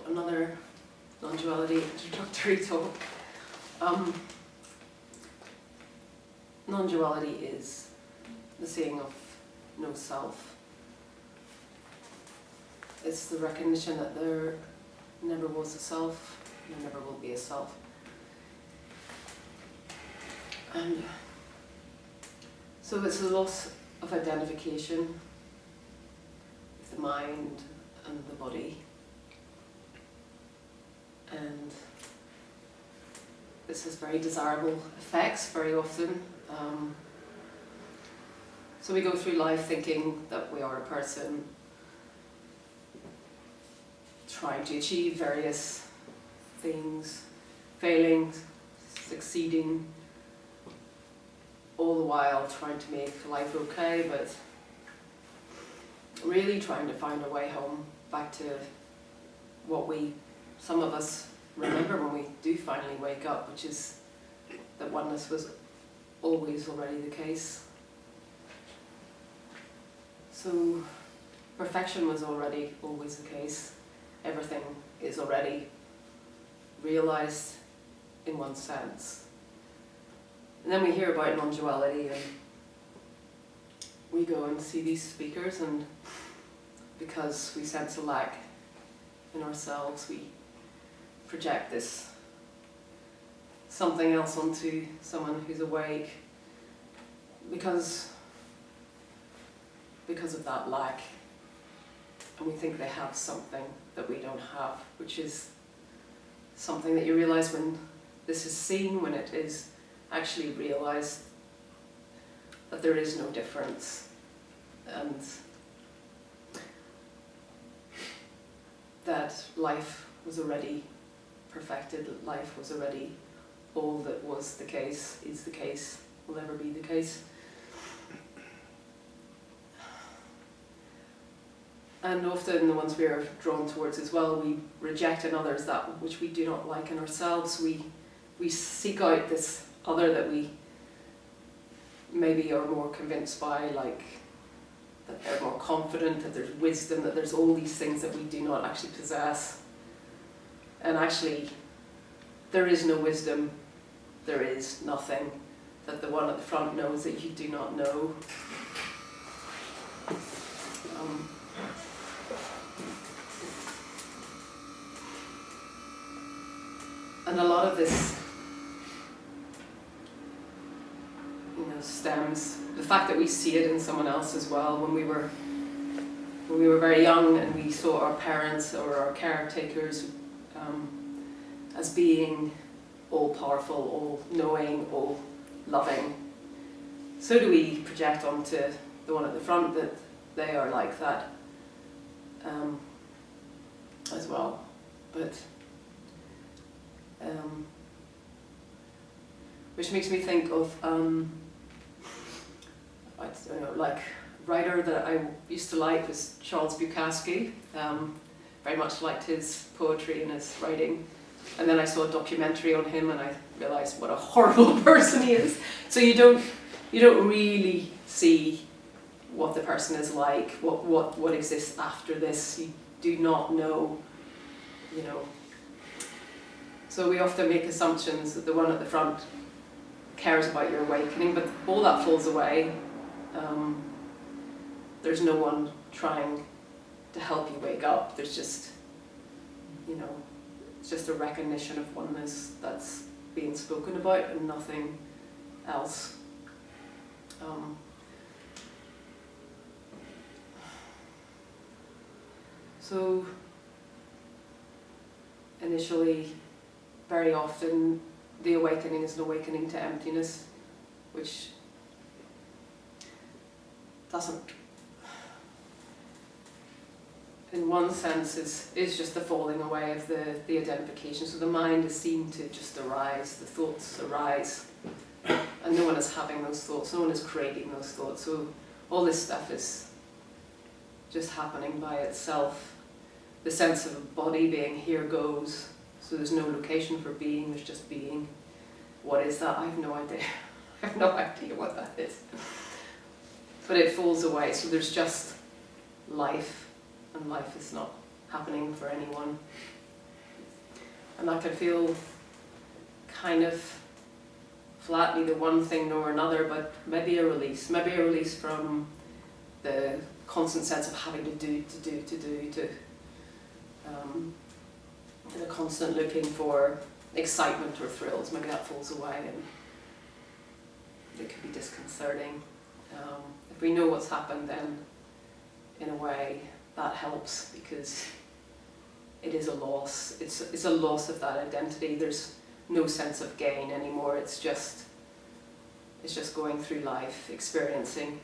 another non-duality introductory talk. Non-duality is the seeing of no self. It's the recognition that there never was a self, there never will be a self. And so it's a loss of identification with the mind and the body. And this has very desirable effects very often. So we go through life thinking that we are a person, trying to achieve various things, failing, succeeding, all the while trying to make life okay, but really trying to find a way home, back to what some of us remember when we do finally wake up, which is that oneness was always already the case. So perfection was already always the case. Everything is already realized in one sense. And then we hear about non-duality and we go and see these speakers, and because we sense a lack in ourselves, we project this something else onto someone who's awake because of that lack, and we think they have something that we don't have, which is something that you realize when this is seen, when it is actually realized that there is no difference, and that life was already perfected, life was already all that was the case, is the case, will ever be the case. And often the ones we are drawn towards as well, we reject in others that which we do not like in ourselves. We seek out this other that we maybe are more convinced by, like that they're more confident, that there's wisdom, that there's all these things that we do not actually possess. And actually, there is no wisdom, there is nothing that the one at the front knows that you do not know. And a lot of this, stems, the fact that we see it in someone else as well. When we were very young and we saw our parents or our caretakers as being all powerful, all knowing, all loving, so do we project onto the one at the front that they are like that as well. But which makes me think of I don't know, like a writer that I used to like was Charles Bukowski. Very much liked his poetry and his writing. And then I saw a documentary on him and I realized what a horrible person he is. So you don't really see what the person is like, what exists after this. You do not know, So we often make assumptions that the one at the front cares about your awakening, but all that falls away. There's no one trying to help you wake up. There's just, it's just a recognition of oneness that's being spoken about and nothing else. So initially, very often, the awakening is an awakening to emptiness, which doesn't, in one sense, is just the falling away of the identification. So the mind is seen to just arise, the thoughts arise, and no one is having those thoughts, no one is creating those thoughts. So all this stuff is just happening by itself. The sense of a body being here goes, so there's no location for being, there's just being. What is that? I have no idea. I have no idea what that is. But it falls away, so there's just life, and life is not happening for anyone. And that can feel kind of flat, neither one thing nor another, but maybe a release from the constant sense of having to do, the constant looking for excitement or thrills. Maybe that falls away, and it can be disconcerting. If we know what's happened, then in a way that helps, because it is a loss. It's a loss of that identity. There's no sense of gain anymore. It's just going through life, experiencing.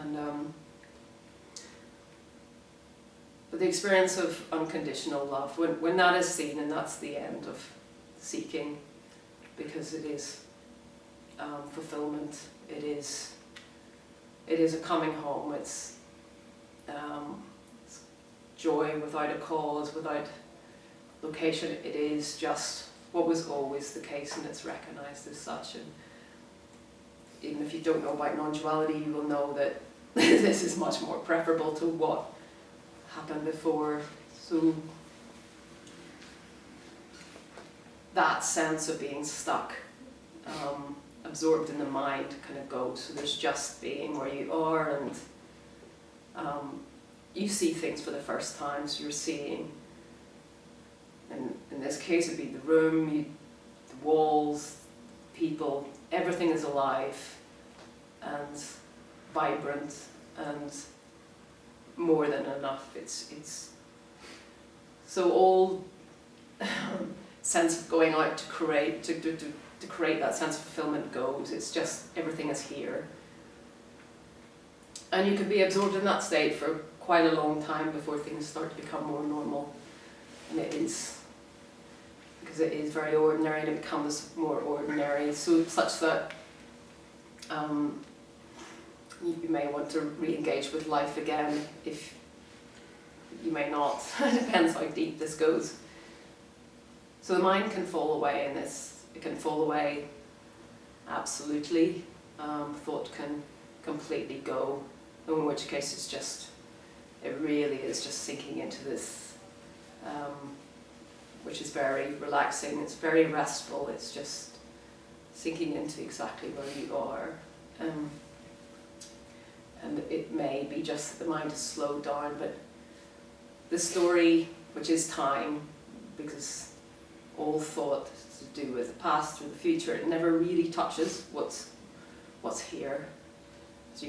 And but the experience of unconditional love, when that is seen, and that's the end of seeking, because it is fulfillment. It is a coming home. It's joy without a cause, without location. It is just what was always the case, and it's recognized as such. And even if you don't know about non-duality, you will know that this is much more preferable to what happened before. So that sense of being stuck, absorbed in the mind, kind of goes. So there's just being where you are, and you see things for the first time. So you're seeing, and in this case it'd be the room, the walls, people, everything is alive and vibrant and more than enough. It's so all sense of going out to create to create that sense of fulfillment goes. It's just everything is here, and you can be absorbed in that state for quite a long time before things start to become more normal. And it is, because it is very ordinary, and it becomes more ordinary, so such that you may want to re-engage with life again. If you may not, it depends how deep this goes. So the mind can fall away in this. It can fall away absolutely. Thought can completely go, in which case it really is just sinking into this, which is very relaxing. It's very restful. It's just sinking into exactly where you are. And it may be just that the mind is slowed down, but the story, which is time, because all thought is to do with the past or the future, it never really touches what's here. So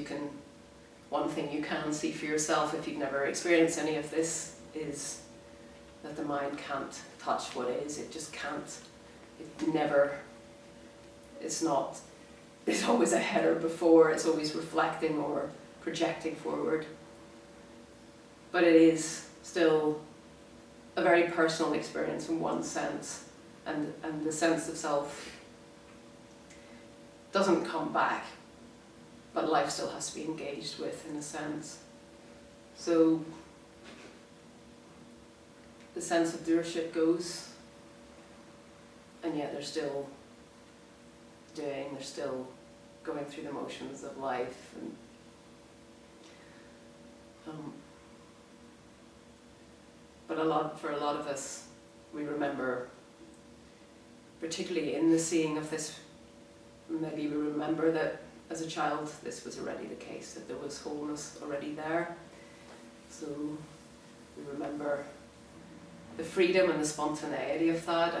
one thing you can see for yourself if you've never experienced any of this is that the mind can't touch what is. It just can't. It's always ahead or before. It's always reflecting or projecting forward. But it is still a very personal experience in one sense, and the sense of self doesn't come back, but life still has to be engaged with, in a sense. So the sense of doership goes, and yet they're still doing, they're still going through the motions of life. And but for a lot of us, we remember, particularly in the seeing of this, maybe we remember that as a child this was already the case, that there was wholeness already there. So we remember the freedom and the spontaneity of that,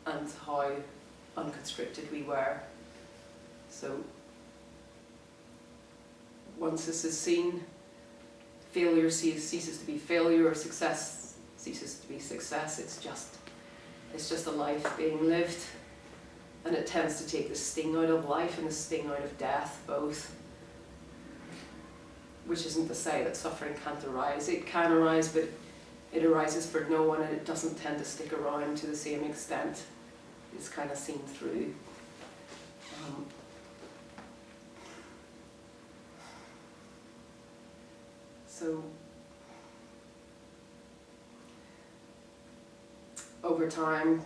and how unconstricted we were. So once this is seen, failure ceases to be failure, or success ceases to be success. It's just a life being lived, and it tends to take the sting out of life and the sting out of death, both. Which isn't to say that suffering can't arise. It can arise, but it arises for no one, and it doesn't tend to stick around to the same extent. It's kind of seen through. So over time,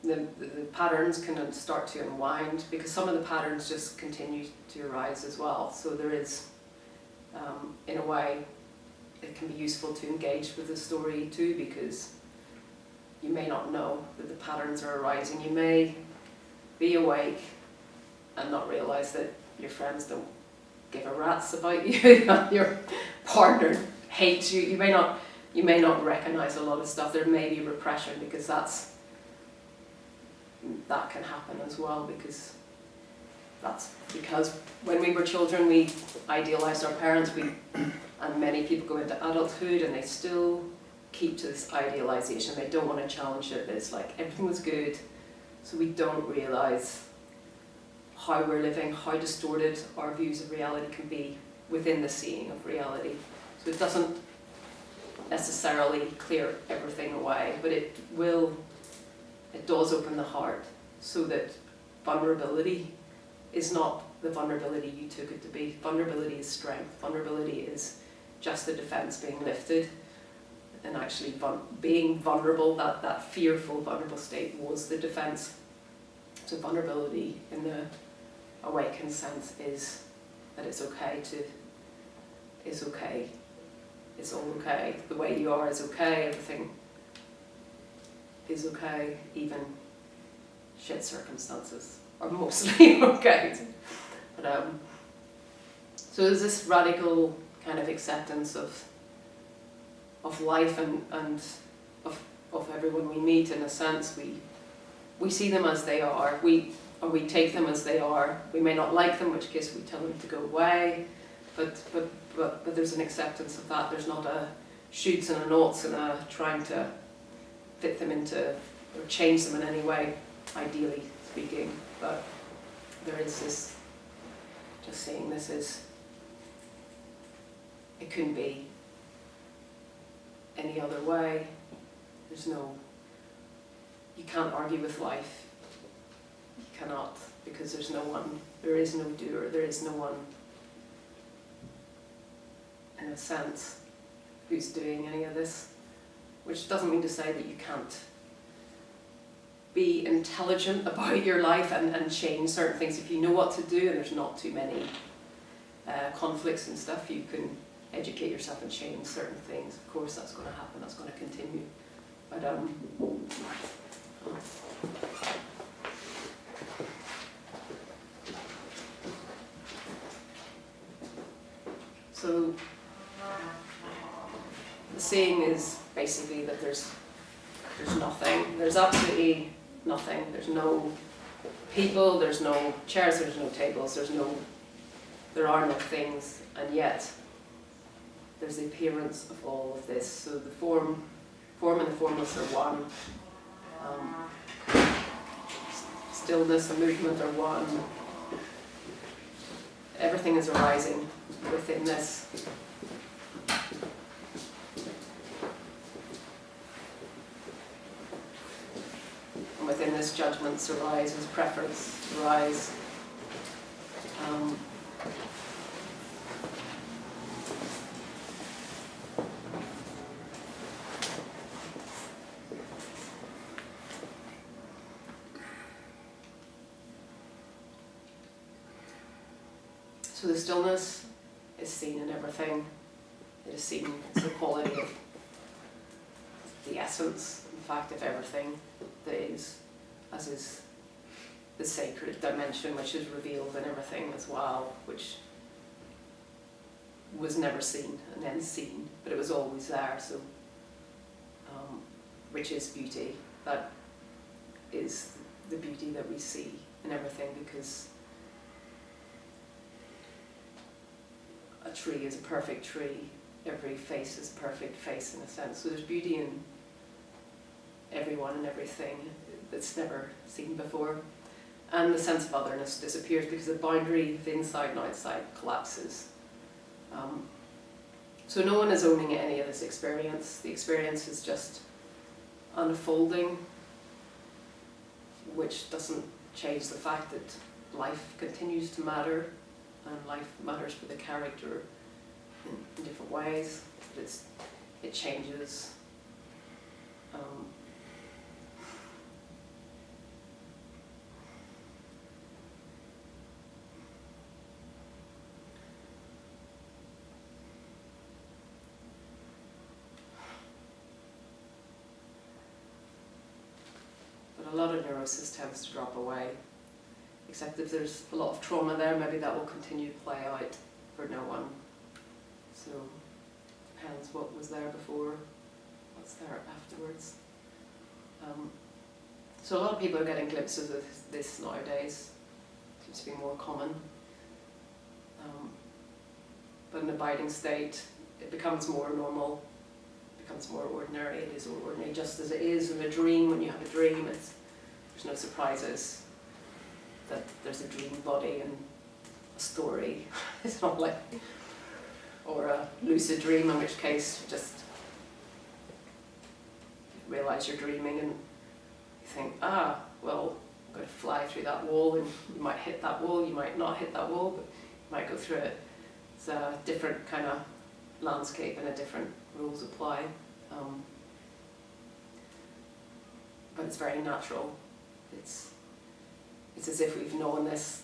the patterns can start to unwind, because some of the patterns just continue to arise as well. So there is, in a way, it can be useful to engage with the story too, because you may not know that the patterns are arising. You may be awake and not realise that your friends don't give a rat's about you, and your partner hates you. You may not recognise a lot of stuff. There may be repression, because that can happen as well, because when we were children we idealised our parents, and many people go into adulthood and they still keep to this idealisation. They don't want to challenge it. It's like everything was good, so we don't realise how we're living, how distorted our views of reality can be within the seeing of reality. So it doesn't necessarily clear everything away, but it does open the heart, so that vulnerability is not the vulnerability you took it to be. Vulnerability is strength. Vulnerability is just the defense being lifted, and actually being vulnerable, that fearful, vulnerable state was the defense. So vulnerability in the awakened sense is that it's okay. It's all okay. The way you are is okay. Everything is okay. Even shit circumstances are mostly okay. But so there's this radical kind of acceptance of life and of everyone we meet. In a sense, we see them as they are. We take them as they are. We may not like them, in which case we tell them to go away. But there's an acceptance of that. There's not a shoots and a noughts and a trying to fit them into or change them in any way, ideally speaking. But there is this, just seeing this as, it couldn't be any other way. You can't argue with life. You cannot, because there is no doer, there is no one, in a sense, who's doing any of this. Which doesn't mean to say that you can't be intelligent about your life and change certain things. If you know what to do and there's not too many conflicts and stuff, you can educate yourself and change certain things. Of course that's going to happen, that's going to continue. But so the seeing is basically that there's nothing. There's absolutely nothing. There's no people, there's no chairs, there's no tables, there are no things, and yet there's the appearance of all of this. So the form and the formless are one. Stillness and movement are one. Everything is arising within this. And within this, judgments arise, as preference arise. So the stillness is seen in everything. It is seen as the quality of the essence, in fact, of everything that is, as is the sacred dimension, which is revealed in everything as well, which was never seen and then seen, but it was always there. So, which is beauty. That is the beauty that we see in everything, because a tree is a perfect tree. Every face is a perfect face, in a sense. So there's beauty in everyone and everything that's never seen before. And the sense of otherness disappears, because the boundary of inside and outside collapses. So no one is owning any of this experience. The experience is just unfolding, which doesn't change the fact that life continues to matter, and life matters for the character in different ways. It changes. a lot of neurosis tends to drop away. Except if there's a lot of trauma there, maybe that will continue to play out for no one. So, depends what was there before, what's there afterwards. So a lot of people are getting glimpses of this nowadays. Seems to be more common. But in an abiding state, it becomes more normal, becomes more ordinary. It is ordinary just as it is in a dream. When you have a dream, there's no surprises that there's a dream body and a story. It's not like, or a lucid dream, in which case you just realise you're dreaming and you think, well, I'm going to fly through that wall, and you might hit that wall, you might not hit that wall, but you might go through it. It's a different kind of landscape and a different rules apply. But it's very natural. It's as if we've known this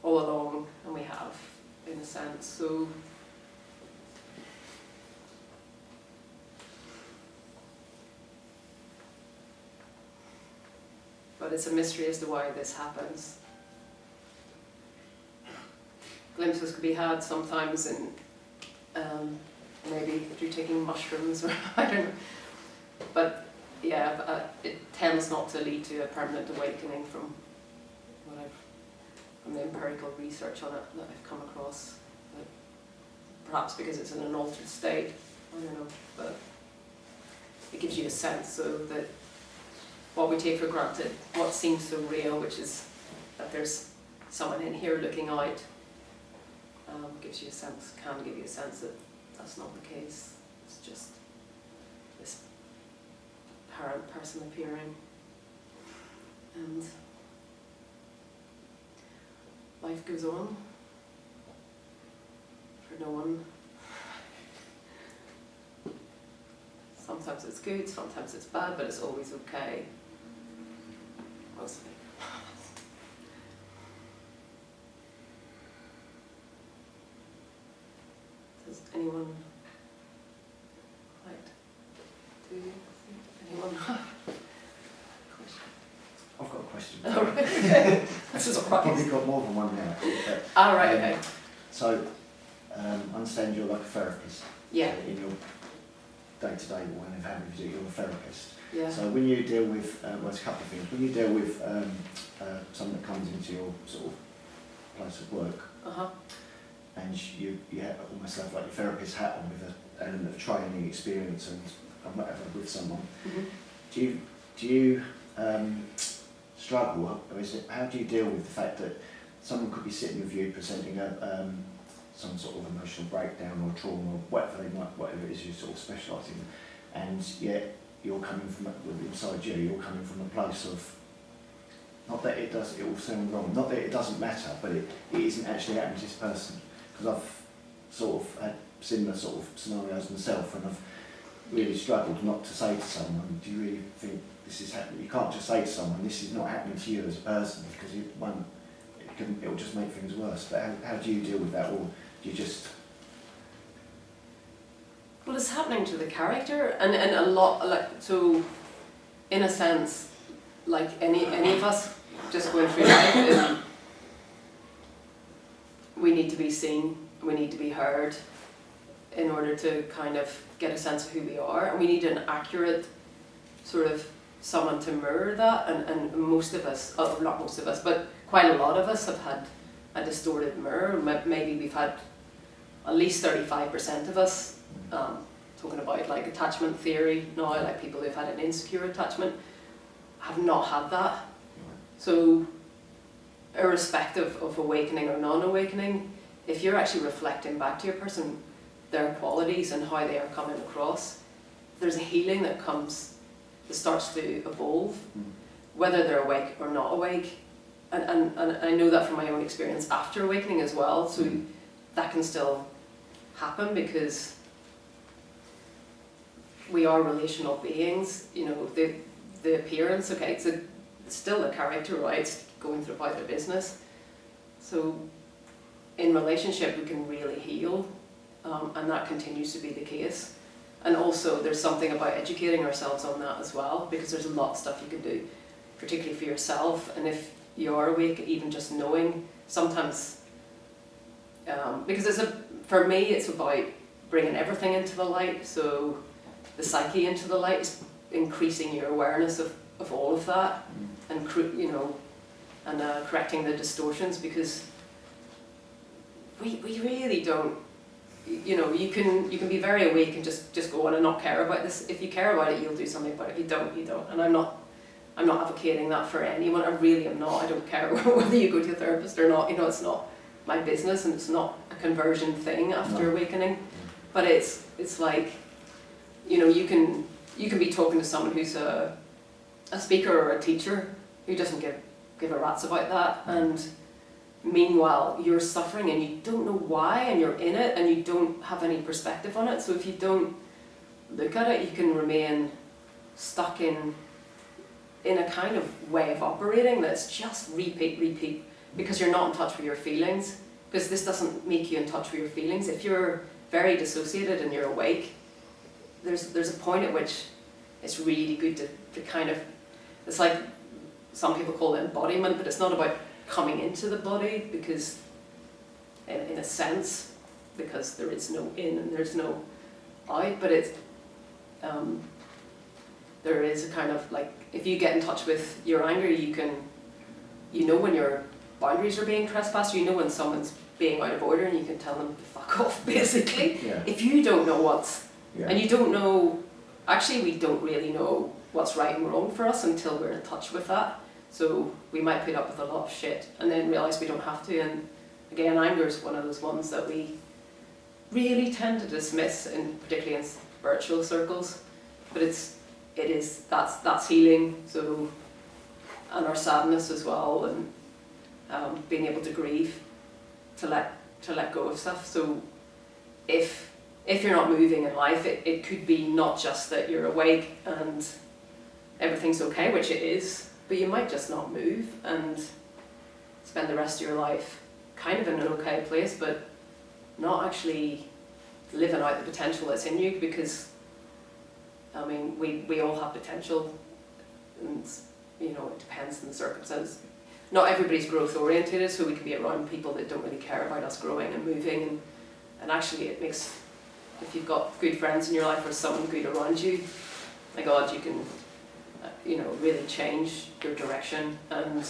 all along, and we have, in a sense. So but it's a mystery as to why this happens. Glimpses could be had sometimes in maybe through taking mushrooms, or I don't know. But yeah, it tends not to lead to a permanent awakening from the empirical research on it that I've come across. But perhaps because it's in an altered state, I don't know. But it gives you a sense so that what we take for granted, what seems so real, which is that there's someone in here looking out, gives you a sense, can give you a sense that that's not the case. It's just this apparent person appearing. And life goes on for no one. Sometimes it's good, sometimes it's bad, but it's always okay. Mostly. Does anyone like to? Anyone have a question? I've got a question. Oh, right, okay. This is I've probably got more than one now. Ah, right, okay. So, I understand you're like a therapist. Yeah. In your day-to-day, or whenever you do, you're a therapist. Yeah. So when you deal with, well, it's a couple of things. When you deal with someone that comes into your sort of place of work, and you have almost have like your therapist hat on with an element of training, experience, and whatever with someone. Mm-hmm. Do you struggle, or is it? How do you deal with the fact that someone could be sitting with you presenting some sort of emotional breakdown or trauma or whatever it is you sort of specialise in, and yet you're coming from inside you're coming from a place of, not that it will sound wrong, not that it doesn't matter, but it isn't actually happening to this person. Because I've sort of had similar sort of scenarios myself, and I've really struggled not to say to someone, do you really think this is happening? You can't just say to someone, this is not happening to you as a person, because it'll just make things worse. But how do you deal with that, or do you just... Well, it's happening to the character, and a lot, like, so in a sense, like any of us just going through life, we need to be seen, we need to be heard in order to kind of get a sense of who we are, and we need an accurate sort of someone to mirror that, and most of us, not most of us, but quite a lot of us have had a distorted mirror. Maybe we've had at least 35% of us, talking about like attachment theory now, like people who've had an insecure attachment, have not had that. So irrespective of awakening or non-awakening, if you're actually reflecting back to your person their qualities and how they are coming across, there's a healing that starts to evolve, whether they're awake or not awake. And I know that from my own experience after awakening as well, so that can still happen, because we are relational beings. You know, the appearance, okay, it's still a character, right? It's going through about their business. So in relationship we can really heal, and that continues to be the case. And also there's something about educating ourselves on that as well, because there's a lot of stuff you can do particularly for yourself, and if you are awake, even just knowing, sometimes, because for me it's about bringing everything into the light, so the psyche into the light is increasing your awareness of all of that, and correcting the distortions, because we really don't, you can be very awake and just go on and not care about this. If you care about it, you'll do something about it. If you don't, you don't. And I'm not advocating that for anyone. I really am not. I don't care whether you go to a therapist or not. It's not my business, and it's not a conversion thing after awakening. But it's like, you can be talking to someone who's a speaker or a teacher who doesn't give a rat's about that, and meanwhile you're suffering and you don't know why, and you're in it and you don't have any perspective on it. So if you don't look at it, you can remain stuck in a kind of way of operating that's just repeat, because you're not in touch with your feelings, because this doesn't make you in touch with your feelings. If you're very dissociated and you're awake, there's a point at which it's really good to kind of, it's like some people call it embodiment, but it's not about coming into the body, because in a sense, because there is no in and there's no out, but it's there is a kind of like, if you get in touch with your anger, you know when your boundaries are being trespassed, when someone's being out of order, and you can tell them to fuck off, basically. Yeah. If you don't know and you don't know, actually we don't really know what's right and wrong for us until we're in touch with that. So we might put up with a lot of shit and then realise we don't have to. And again, anger is one of those ones that we really tend to dismiss, particularly in spiritual circles. But that's healing. So, and our sadness as well, and being able to grieve, to let go of stuff. So if you're not moving in life, it could be not just that you're awake and everything's okay, which it is, but you might just not move and spend the rest of your life kind of in an okay place, but not actually living out the potential that's in you, because we all have potential, and it depends on the circumstances. Not everybody's growth oriented, so we can be around people that don't really care about us growing and moving, and actually it makes, if you've got good friends in your life or someone good around you, my God, you can really change your direction. And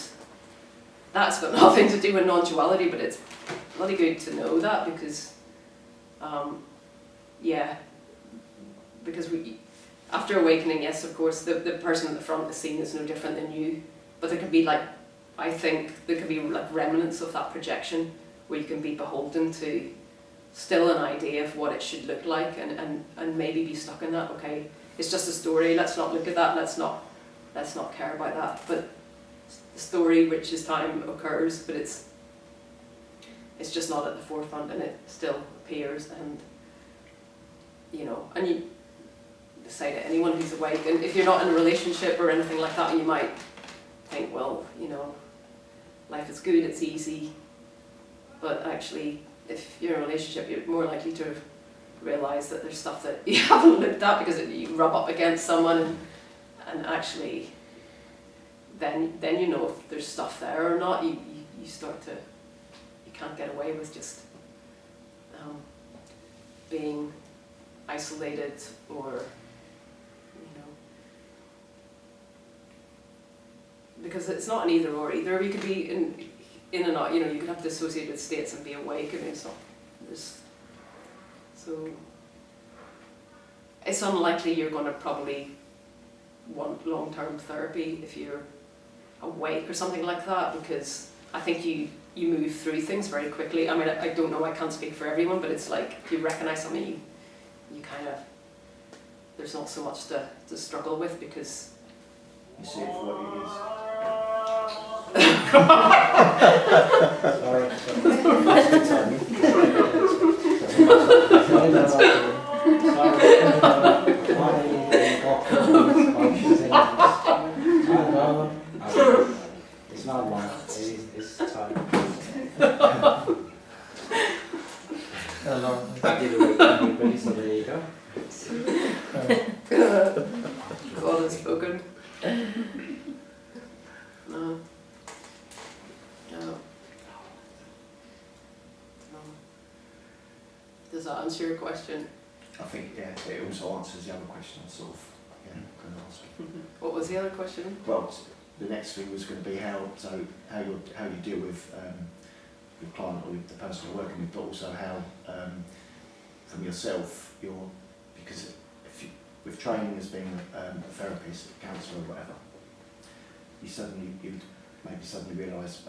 that's got nothing to do with non-duality, but it's bloody good to know that, because because after awakening, yes, of course, the person at the front is seen as no different than you, but there can be remnants of that projection where you can be beholden to still an idea of what it should look like, and maybe be stuck in that. Okay, it's just a story, let's not look at that, let's not care about that. But the story, which is time, occurs, but it's just not at the forefront, and it still appears. And and you say to anyone who's awake, and if you're not in a relationship or anything like that, you might think, well, life is good, it's easy. But actually, if you're in a relationship, you're more likely to realise that there's stuff that you haven't looked at, because you rub up against someone, and actually then if there's stuff there or not. You start to, you can't get away with just being isolated, or because it's not an either or. Either you could be in and out, you could have dissociated states and be awake, and it's not, so it's unlikely you're going to probably want long-term therapy if you're awake or something like that, because I think you move through things very quickly. I mean, I don't know, I can't speak for everyone, but it's like if you recognise something, you kind of, there's not so much to struggle with, because you see it for what it is. It's not long, it's time. I did it with everybody, so there you go. God has spoken. that answer your question? I think, yeah, it also answers the other question I sort of, going to ask. What was the other question? Well, the next thing was going to be how you deal with your client or the person you're working with, but also how from yourself, because if you, with training as being a therapist, a counsellor or whatever, you'd maybe suddenly realise,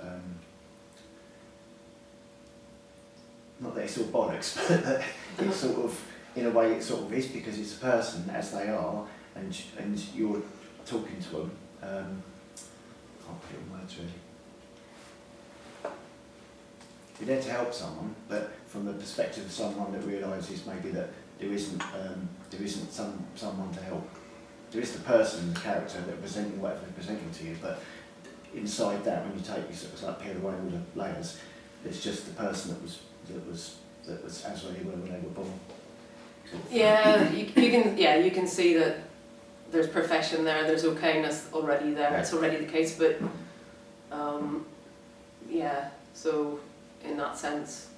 not that it's all bollocks, but that it's sort of, in a way it sort of is, because it's a person as they are, and you're talking to them. Can't put it in words really. You're there to help someone, but from the perspective of someone that realises maybe that there isn't someone to help. There is the person, the character that presenting whatever they're presenting to you, but inside that, when you take you sort of like peel away all the layers, there's just the person that was as they were when they were born. Yeah, you can see that there's perfection there, there's okayness already there, it's already the case, but yeah, so in that sense.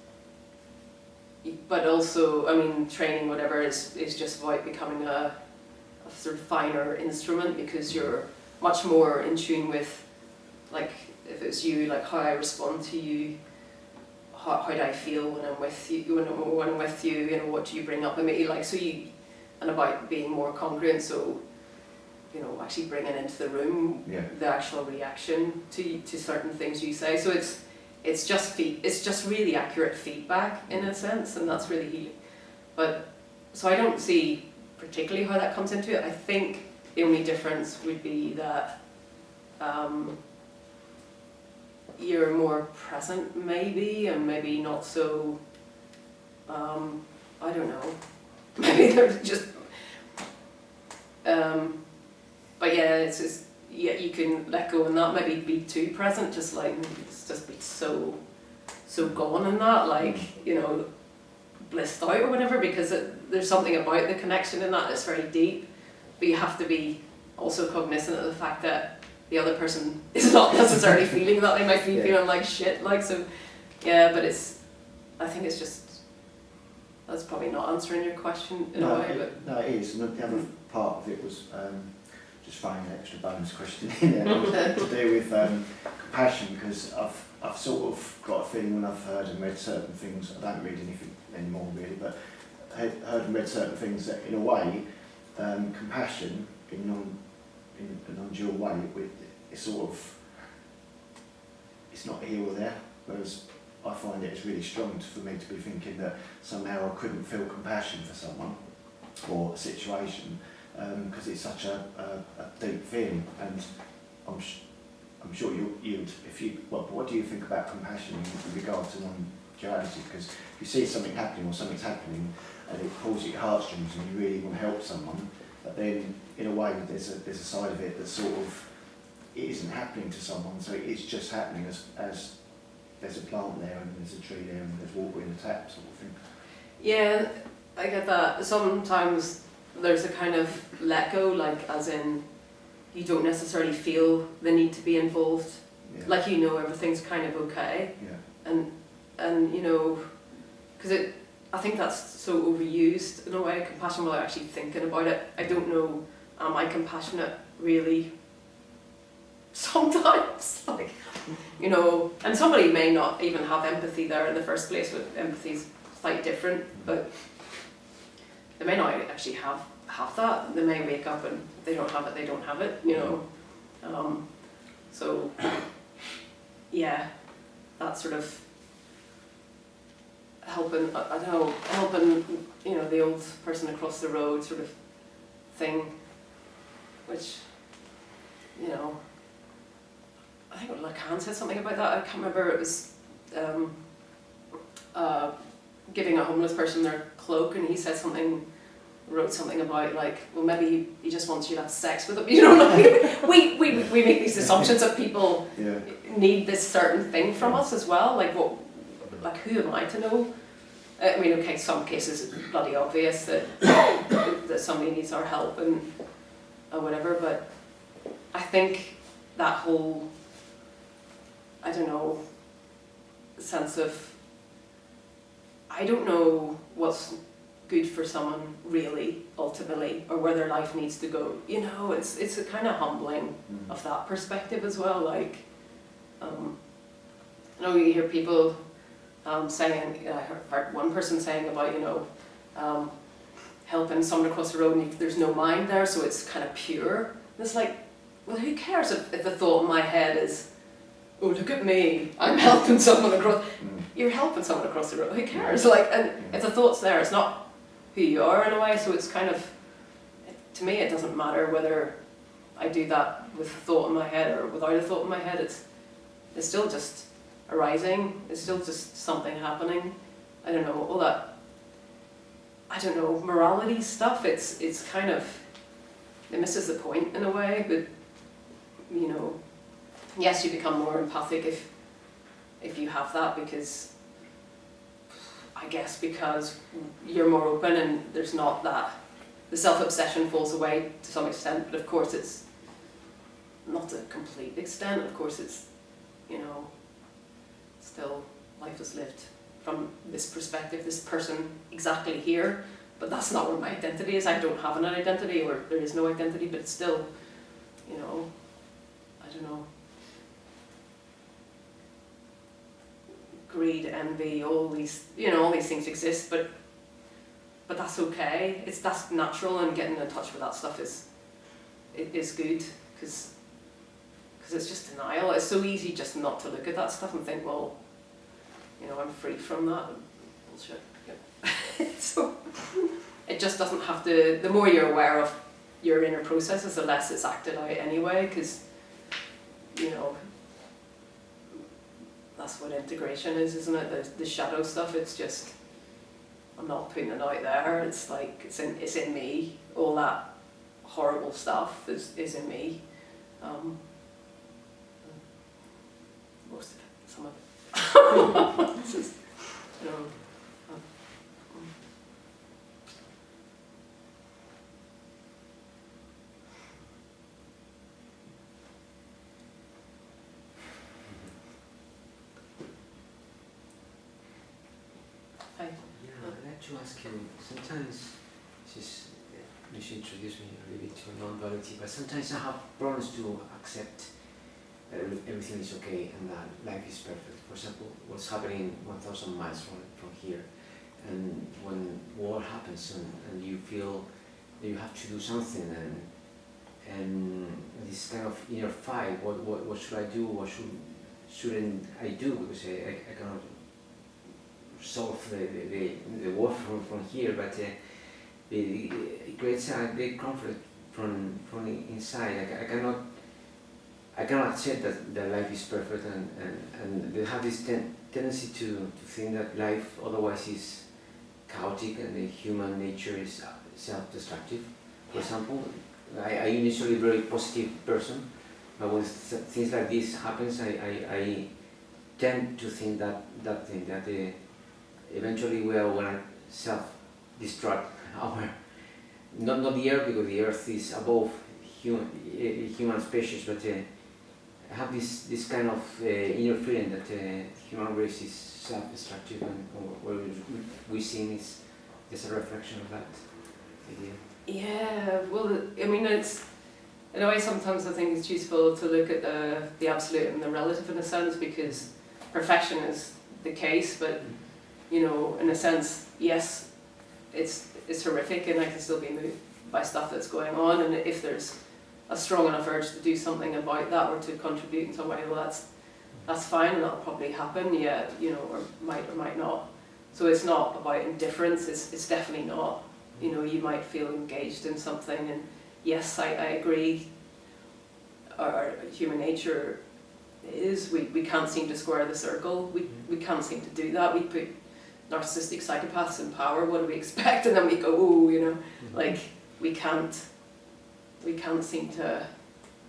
But also, I mean, training, whatever, is just about becoming a sort of finer instrument, because you're much more in tune with, like, if it's you, like how I respond to you, how do I feel when I'm with you, when I'm with you, you know, what do you bring up in me, like, so you, and about being more congruent, so, you know, actually bringing into the room the actual reaction to certain things you say, so it's just really accurate feedback in a sense, and that's really healing. But so I don't see particularly how that comes into it. I think the only difference would be that you're more present maybe, and maybe not so, I don't know, maybe they're just, but yeah, it's just, yeah, you can let go and not maybe be too present, just like, just be so gone in that, like, you know, blissed out or whatever, because there's something about the connection in that that's very deep, but you have to be also cognizant of the fact that the other person is not necessarily feeling that. They might be feeling like shit, like, so, yeah, but I think it's just, that's probably not answering your question in a way, but... No, it is, and the other part of it was just throwing an extra bonus question in there, to do with compassion, because I've sort of got a feeling when I've heard and read certain things, I don't read anything anymore really, but heard and read certain things that in a way, compassion in a non-dual way, it's sort of, it's not here or there, whereas I find it is really strong for me to be thinking that somehow I couldn't feel compassion for someone or a situation, because it's such a deep feeling, and I'm sure you'd, if you, what do you think about compassion in regard to non-duality? Because if you see something happening or something's happening and it pulls at your heartstrings and you really want to help someone, but then in a way there's a side of it that sort of, it isn't happening to someone, so it's just happening as there's a plant there and there's a tree there and there's water in the tap sort of thing. Yeah, I get that. Sometimes there's a kind of let go, like as in you don't necessarily feel the need to be involved, like, you know, everything's kind of okay, and you know, because I think that's so overused in a way, compassion, without actually thinking about it. I don't know, am I compassionate really? Sometimes, like, you know, and somebody may not even have empathy there in the first place, but empathy's slightly different, but they may not actually have that. They may wake up and if they don't have it, they don't have it, you know. So yeah, that sort of helping, I don't know, helping, you know, the old person across the road sort of thing, which, you know, I think Lacan said something about that. I can't remember. It was giving a homeless person their cloak, and he said something, wrote something about, like, well, maybe he just wants you to have sex with him. You know, like, we make these assumptions that people need this certain thing from us as well. Like, what, like, who am I to know? I mean, okay, some cases it's bloody obvious that that somebody needs our help and or whatever, but I think that whole, I don't know, sense of, I don't know what's good for someone really, ultimately, or where their life needs to go. You know, it's a kind of humbling of that perspective as well. Like, I know you hear people saying, I heard one person saying about, you know, helping someone across the road and there's no mind there, so it's kind of pure. And it's like, well, who cares if the thought in my head is, oh, look at me, I'm helping someone across. You're helping someone across the road, who cares? Like, and if the thought's there, it's not who you are in a way, so it's kind of, to me it doesn't matter whether I do that with a thought in my head or without a thought in my head. It's still just arising, it's still just something happening. I don't know, all that, I don't know, morality stuff, it's kind of, it misses the point in a way, but, you know, yes, you become more empathic if you have that, because, I guess because you're more open and there's not that, the self-obsession falls away to some extent, but of course it's not a complete extent, of course it's, you know, still life is lived from this perspective, this person exactly here, but that's not where my identity is. I don't have an identity, or there is no identity, but it's still, you know, I don't know, greed, envy, all these, you know, all these things exist, but that's okay. That's natural, and getting in touch with that stuff is good, because it's just denial. It's so easy just not to look at that stuff and think, well, you know, I'm free from that. Bullshit. Yeah. So it just doesn't have to. The more you're aware of your inner processes, the less it's acted out anyway, because, you know, that's what integration is, isn't it? The shadow stuff. It's just, I'm not putting it out there. It's like it's in me. All that horrible stuff is in me. Most of it, some of it. It's just, you know, Hi. Yeah, I'd like to ask you, sometimes, you should introduce me a little bit to non-duality, but sometimes I have problems to accept that everything is okay and that life is perfect. For example, what's happening 1,000 miles from here, and when war happens and you feel that you have to do something, and this kind of inner fight, what should I do, what shouldn't I do, because I cannot solve the war from here, but it creates a big conflict from inside. I cannot accept that life is perfect, and they have this tendency to think that life otherwise is chaotic and the human nature is self-destructive. For example, I'm initially a very positive person, but when things like this happens, I tend to think that eventually we are going to self-destruct our, not the earth, because the earth is above human species, but I have this kind of inner feeling that human race is self-destructive, and what we're seeing is just a reflection of that idea. Yeah, well, I mean, it's, in a way, sometimes I think it's useful to look at the absolute and the relative in a sense, because perfection is the case, but, you know, in a sense, yes, it's horrific, and I can still be moved by stuff that's going on, and if there's a strong enough urge to do something about that or to contribute in some way, well, that's fine, and that'll probably happen, yeah, you know, or might not. So it's not about indifference, it's definitely not. You know, you might feel engaged in something, and yes, I agree, our human nature is, we can't seem to square the circle, we can't seem to do that. We put narcissistic psychopaths in power, what do we expect? And then we go, oh, you know, like, we can't seem to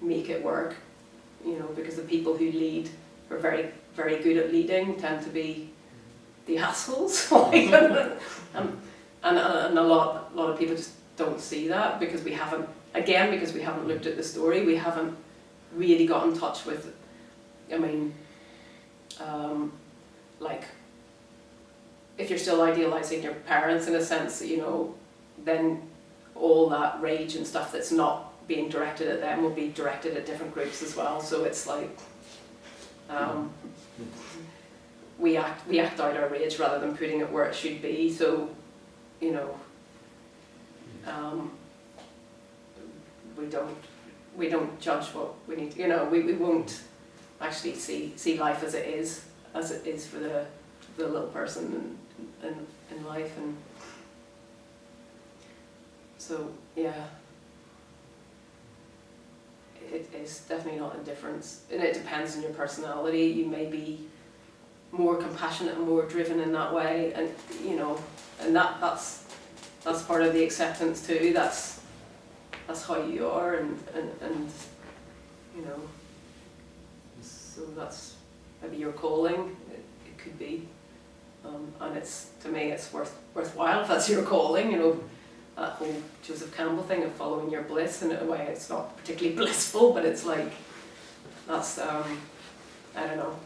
make it work, you know, because the people who lead, are very, very good at leading, tend to be the assholes. Like, and a lot of people just don't see that, because we haven't looked at the story, we haven't really got in touch with, I mean, like, if you're still idealizing your parents in a sense, you know, then all that rage and stuff that's not being directed at them will be directed at different groups as well. So it's like we act out our rage rather than putting it where it should be. So, you know, we don't judge what we need to, you know, we won't actually see life as it is for the little person in life. And so yeah, it is definitely not indifference, and it depends on your personality. You may be more compassionate and more driven in that way, and you know, and that's part of the acceptance too. That's how you are, and you know, so that's maybe your calling. It could be, and it's, to me, it's worthwhile if that's your calling. You know, that whole Joseph Campbell thing of following your bliss. In a way, it's not particularly blissful, but it's like that's I don't know,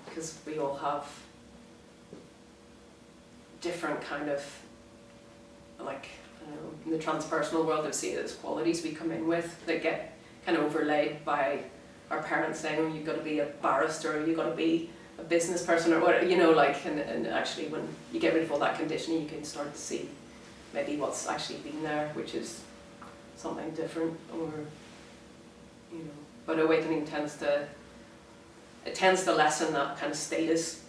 because we all have different kind of, like, I don't know, in the transpersonal world, I see it as qualities we come in with that get kind of overlaid by our parents saying, oh, you've got to be a barrister, or you've got to be a business person, or whatever, you know, like, and actually when you get rid of all that conditioning, you can start to see maybe what's actually been there, which is something different, or, you know, but awakening tends to lessen that kind of status,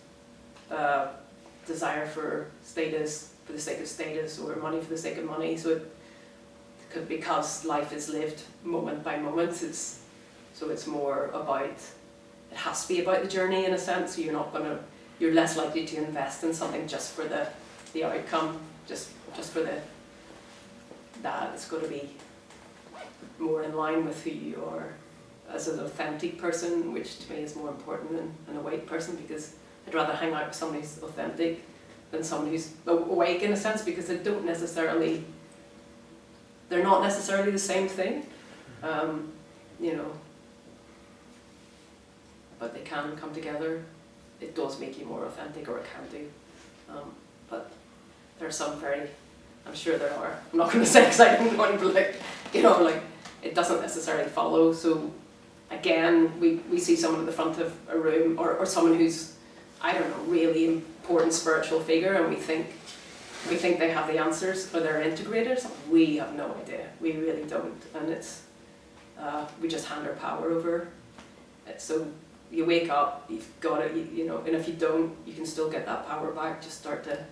desire for status for the sake of status, or money for the sake of money. So it could, because life is lived moment by moment, it's more about, it has to be about the journey in a sense. So you're less likely to invest in something just for the outcome, just for that. It's got to be more in line with who you are as an authentic person, which to me is more important than an awake person, because I'd rather hang out with someone who's authentic than someone who's awake, in a sense, because they're not necessarily the same thing, you know, but they can come together. It does make you more authentic, or it can do, but there are some I'm sure there are, I'm not going to say because I don't want to, like, you know, like, it doesn't necessarily follow. So again, we see someone at the front of a room, or someone who's, I don't know, really important spiritual figure, and we think they have the answers, or they're integrated. We have no idea. We really don't, and it's we just hand our power over. So you wake up, you've got it, you know, and if you don't, you can still get that power back. Just start to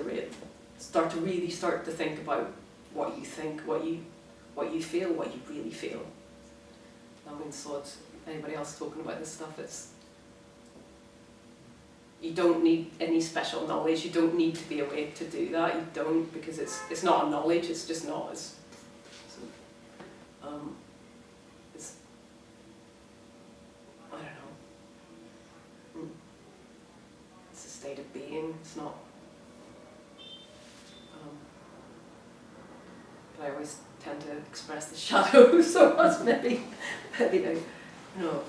really start to think about what you think, what you feel, what you really feel. I mean, so it's anybody else talking about this stuff, you don't need any special knowledge. You don't need to be awake to do that. You don't, because it's not a knowledge. It's just not. It's I don't know. It's a state of being. It's not. But I always tend to express the shadow so much. Maybe no.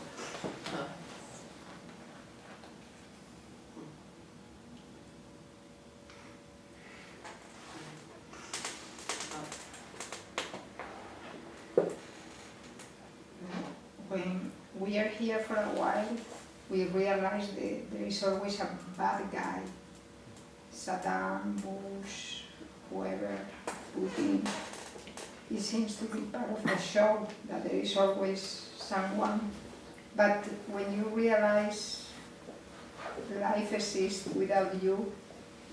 When we are here for a while, we realize that there is always a bad guy. Satan, Bush, whoever, Putin. It seems to be part of the show that there is always someone. But when you realize life exists without you,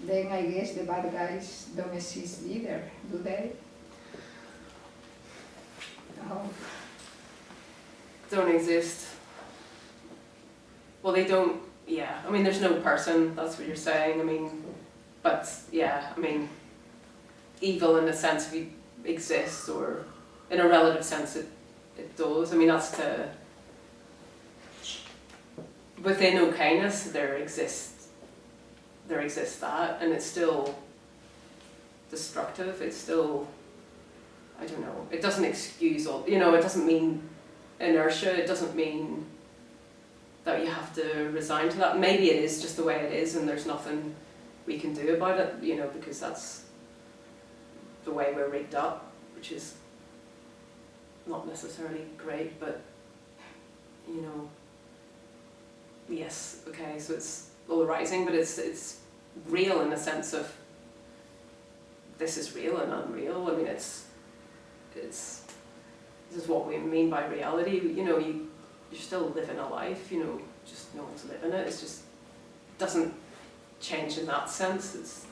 then I guess the bad guys don't exist either, do they? No. Don't exist. Well, they don't, yeah. I mean, there's no person, that's what you're saying. I mean, but yeah, I mean, evil in the sense of it exists, or in a relative sense it does. I mean, that's within okayness there exists that, and it's still destructive. It's still, I don't know, it doesn't excuse all, you know, it doesn't mean inertia, it doesn't mean that you have to resign to that. Maybe it is just the way it is and there's nothing we can do about it, you know, because that's the way we're rigged up, which is not necessarily great, but, you know, yes, okay, so it's all arising, but it's real in the sense of this is real and unreal. I mean, it's this is what we mean by reality. You know, you're still living a life, you know, just no one's living it. It's just doesn't change in that sense. It's,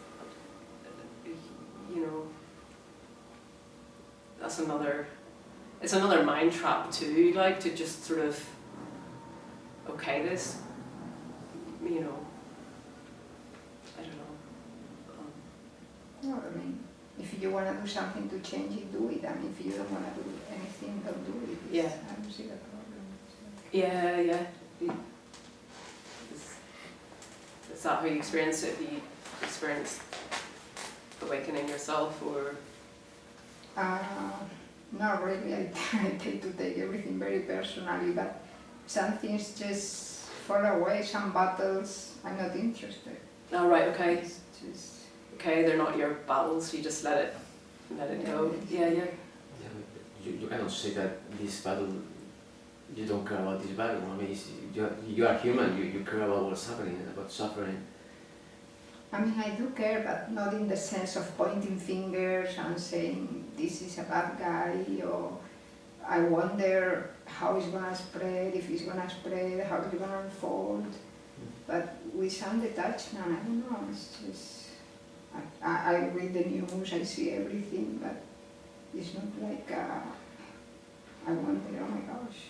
you know, that's another, it's another mind trap too, like to just sort of, okay, this, you know, I don't know. No, I mean, if you want to do something to change it, do it. And if you don't want to do anything, don't do it. Yeah. I don't see the problem. Yeah, yeah. Is that how you experience it? Do you experience awakening yourself, or? Not really. I tend to take everything very personally, but some things just fall away, some battles, I'm not interested. Oh, right, okay. It's just, Okay, they're not your battles, you just let it go. Yeah, yeah. Yeah, but you cannot say that this battle, you don't care about this battle. I mean, you are human, you care about what's happening, about suffering. I mean, I do care, but not in the sense of pointing fingers and saying this is a bad guy, or I wonder how it's going to spread, if it's going to spread, how it's going to unfold. But with some detachment, I don't know, it's just, I read the news, I see everything, but it's not like I wonder, oh my gosh,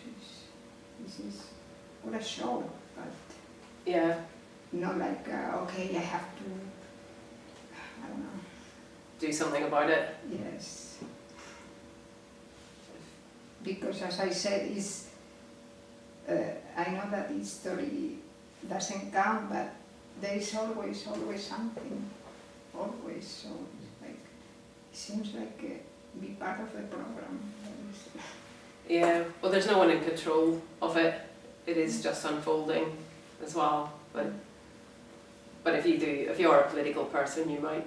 this is, what a show, but Yeah, not like, okay, I have to, I don't know, do something about it. yes. Because as I said, it's, I know that history doesn't count, but there is always something, always. So it's like, it seems like be part of the program. Yeah, well, there's no one in control of it. It is just unfolding as well. But if you're a political person, you might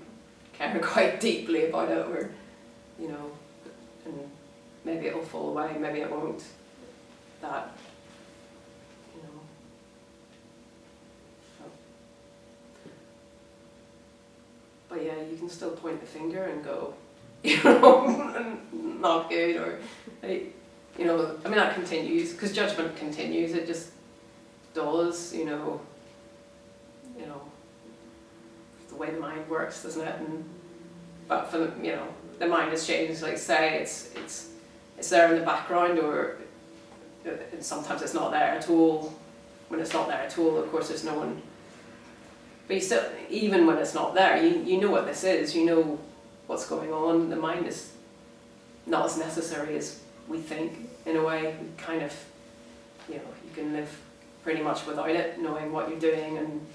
care quite deeply about it, or, you know, and maybe it'll fall away, maybe it won't. That, you know. But yeah, you can still point the finger and go, you know, not good, or, you know, I mean, that continues, because judgment continues, it just does, you know, the way the mind works, doesn't it? But for the, you know, the mind has changed, like say, it's there in the background, or sometimes it's not there at all. When it's not there at all, of course, there's no one. But you still, even when it's not there, you know what this is, you know what's going on. The mind is not as necessary as we think, in a way. We kind of, you know, you can live pretty much without it, knowing what you're doing and,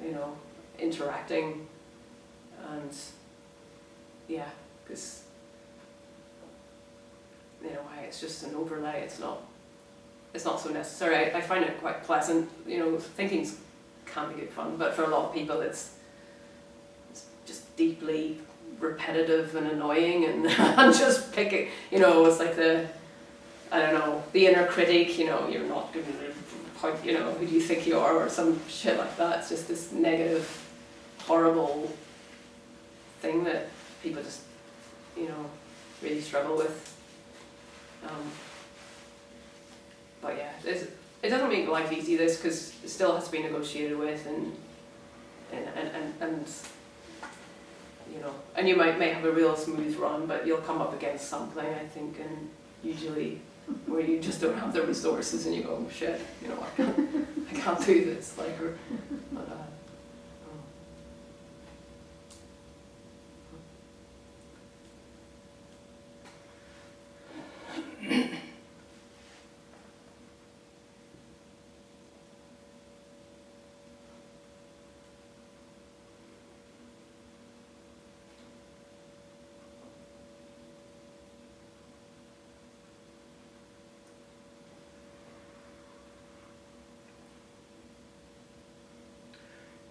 you know, interacting. And yeah, because in a way it's just an overlay, it's not so necessary. I find it quite pleasant, you know, thinking can be good fun, but for a lot of people it's just deeply repetitive and annoying, and and just picking, you know, it's like the, I don't know, the inner critic, you know, you're not good enough, you know, who do you think you are, or some shit like that. It's just this negative, horrible thing that people just, you know, really struggle with. But yeah, it doesn't make life easy, this, because it still has to be negotiated with, and you know, and you may have a real smooth run, but you'll come up against something, I think, and usually where you just don't have the resources, and you go, oh, shit, you know, I can't do this, like, or,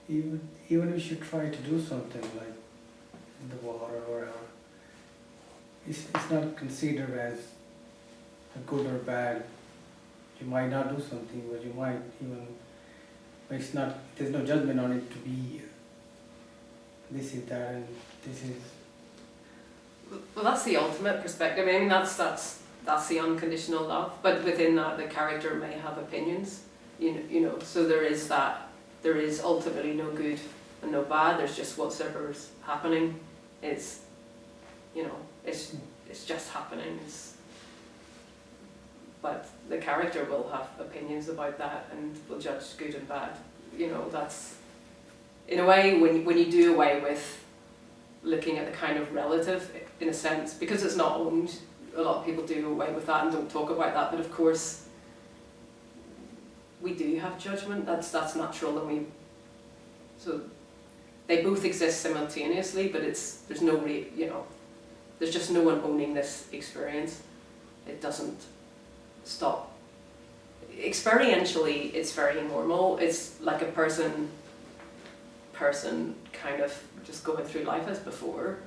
even if you try to do something like in the water or whatever, it's not considered as a good or bad. You might not do something, but you might even, but it's not, there's no judgment on it to be this is that and this is. Well, that's the ultimate perspective. I mean, that's the unconditional love. But within that, the character may have opinions. You know. So there is that. There is ultimately no good and no bad. There's just whatever's happening. It's, it's just happening. But the character will have opinions about that and will judge good and bad. That's in a way when you do away with looking at the kind of relative, in a sense, because it's not owned. A lot of people do away with that and don't talk about that. But of course, we do have judgment. That's natural, and so they both exist simultaneously. But there's no there's just no one owning this experience. It doesn't stop. Experientially, it's very normal. It's like a person kind of just going through life as before,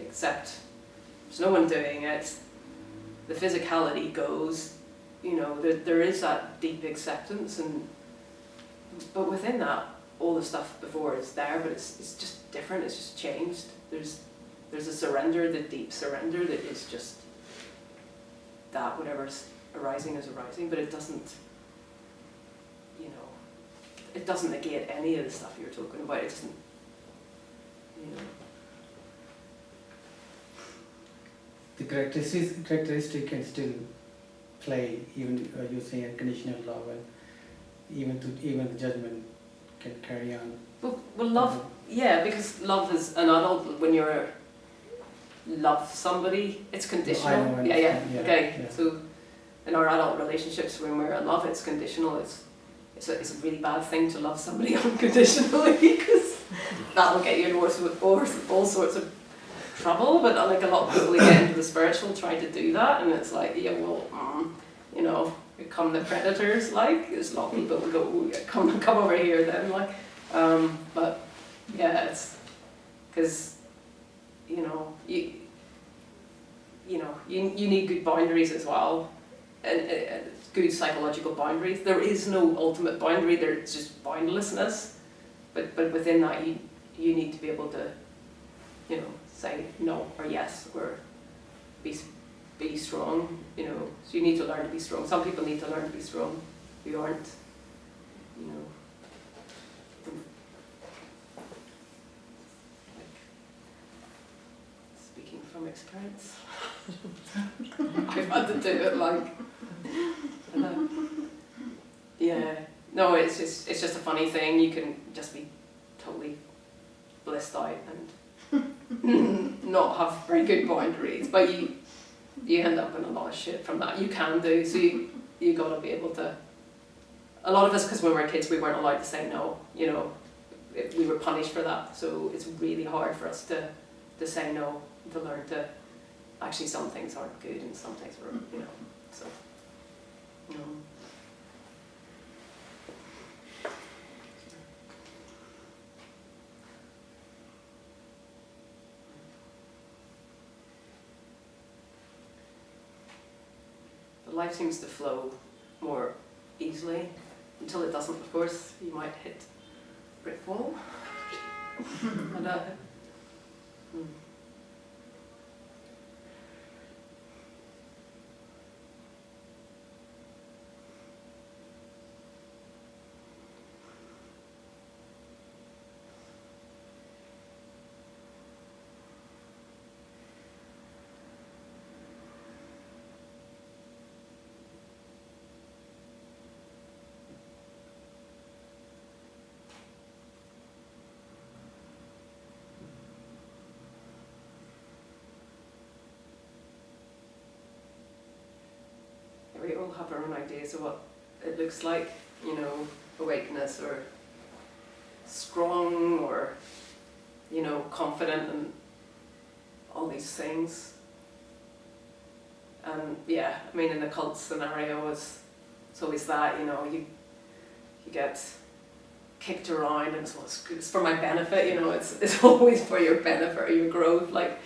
except there's no one doing it. The physicality goes, there is that deep acceptance, but within that, all the stuff before is there, but it's just different. It's just changed. There's a surrender, the deep surrender that is just that whatever's arising is arising, but it doesn't, it doesn't negate any of the stuff you're talking about. It doesn't, The characteristic can still play, even you say unconditional love, and even the judgment can carry on. Well, love, yeah, because love is an adult. When you love somebody, it's conditional. I know, yeah, okay. Yeah. So in our adult relationships, when we're in love, it's conditional. It's a really bad thing to love somebody unconditionally, because that will get you in all sorts of trouble. But like a lot of people who get into the spiritual try to do that, and it's like, yeah, well, become the predators. Like there's a lot of people who go, come over here then, like, but yeah, it's because you need good boundaries as well, and good psychological boundaries. There is no ultimate boundary. There's just boundlessness, but within that, you need to be able to, say no or yes, or be strong. So you need to learn to be strong. Some people need to learn to be strong who aren't, Speaking from experience, I've had to do it yeah. No, it's just a funny thing. You can just be totally blissed out and not have very good boundaries, but you end up in a lot of shit from that. You can do, so you got to be able to. A lot of us, because when we were kids, we weren't allowed to say no. We were punished for that, so it's really hard for us to say no, to learn to. Actually, some things aren't good and some things are, so. But life seems to flow more easily until it doesn't. Of course, you might hit a brick wall. We all have our own ideas of what it looks like, awakeness or strong or, confident and all these things. And yeah, I mean, in the cult scenario, it's always that, you get kicked around and it's for my benefit, you know, it's always for your benefit or your growth. Like,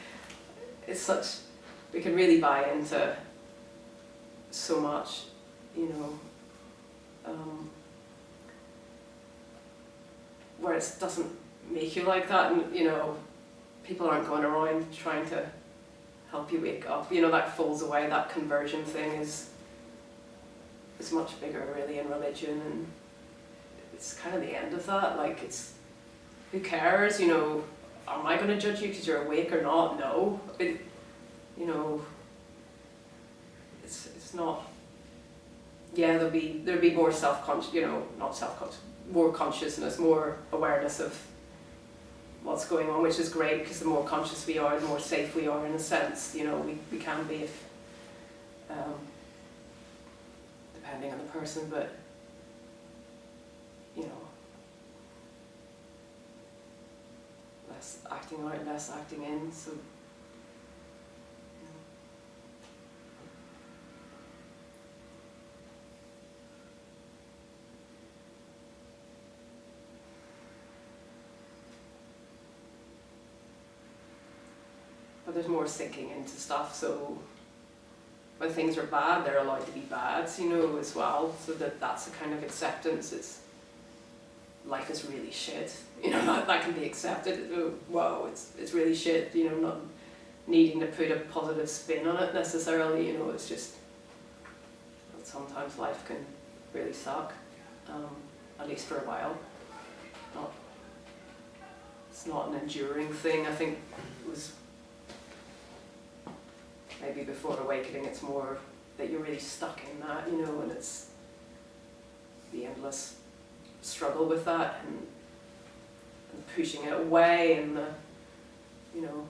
it's such, we can really buy into so much, you know, where it doesn't make you like that, and you know, people aren't going around trying to help you wake up, you know, that falls away. That conversion thing is much bigger really in religion, and it's kind of the end of that. Like, it's, who cares, you know, am I going to judge you because you're awake or not? No. You know, it's not, yeah, there'll be more self-conscious, you know, not self-conscious, more consciousness, more awareness of what's going on, which is great, because the more conscious we are, the more safe we are, in a sense, you know, we can be, if depending on the person, but you know, less acting out, less acting in, so you know. But there's more sinking into stuff, so when things are bad, they're allowed to be bad, you know, as well. So that's a kind of acceptance. It's, life is really shit, you know, that can be accepted. Wow, it's really shit, you know, not needing to put a positive spin on it necessarily, you know, it's just that sometimes life can really suck, at least for a while. It's not an enduring thing. I think it was maybe before awakening, it's more that you're really stuck in that, you know, and it's the endless struggle with that, and pushing it away, and the, you know,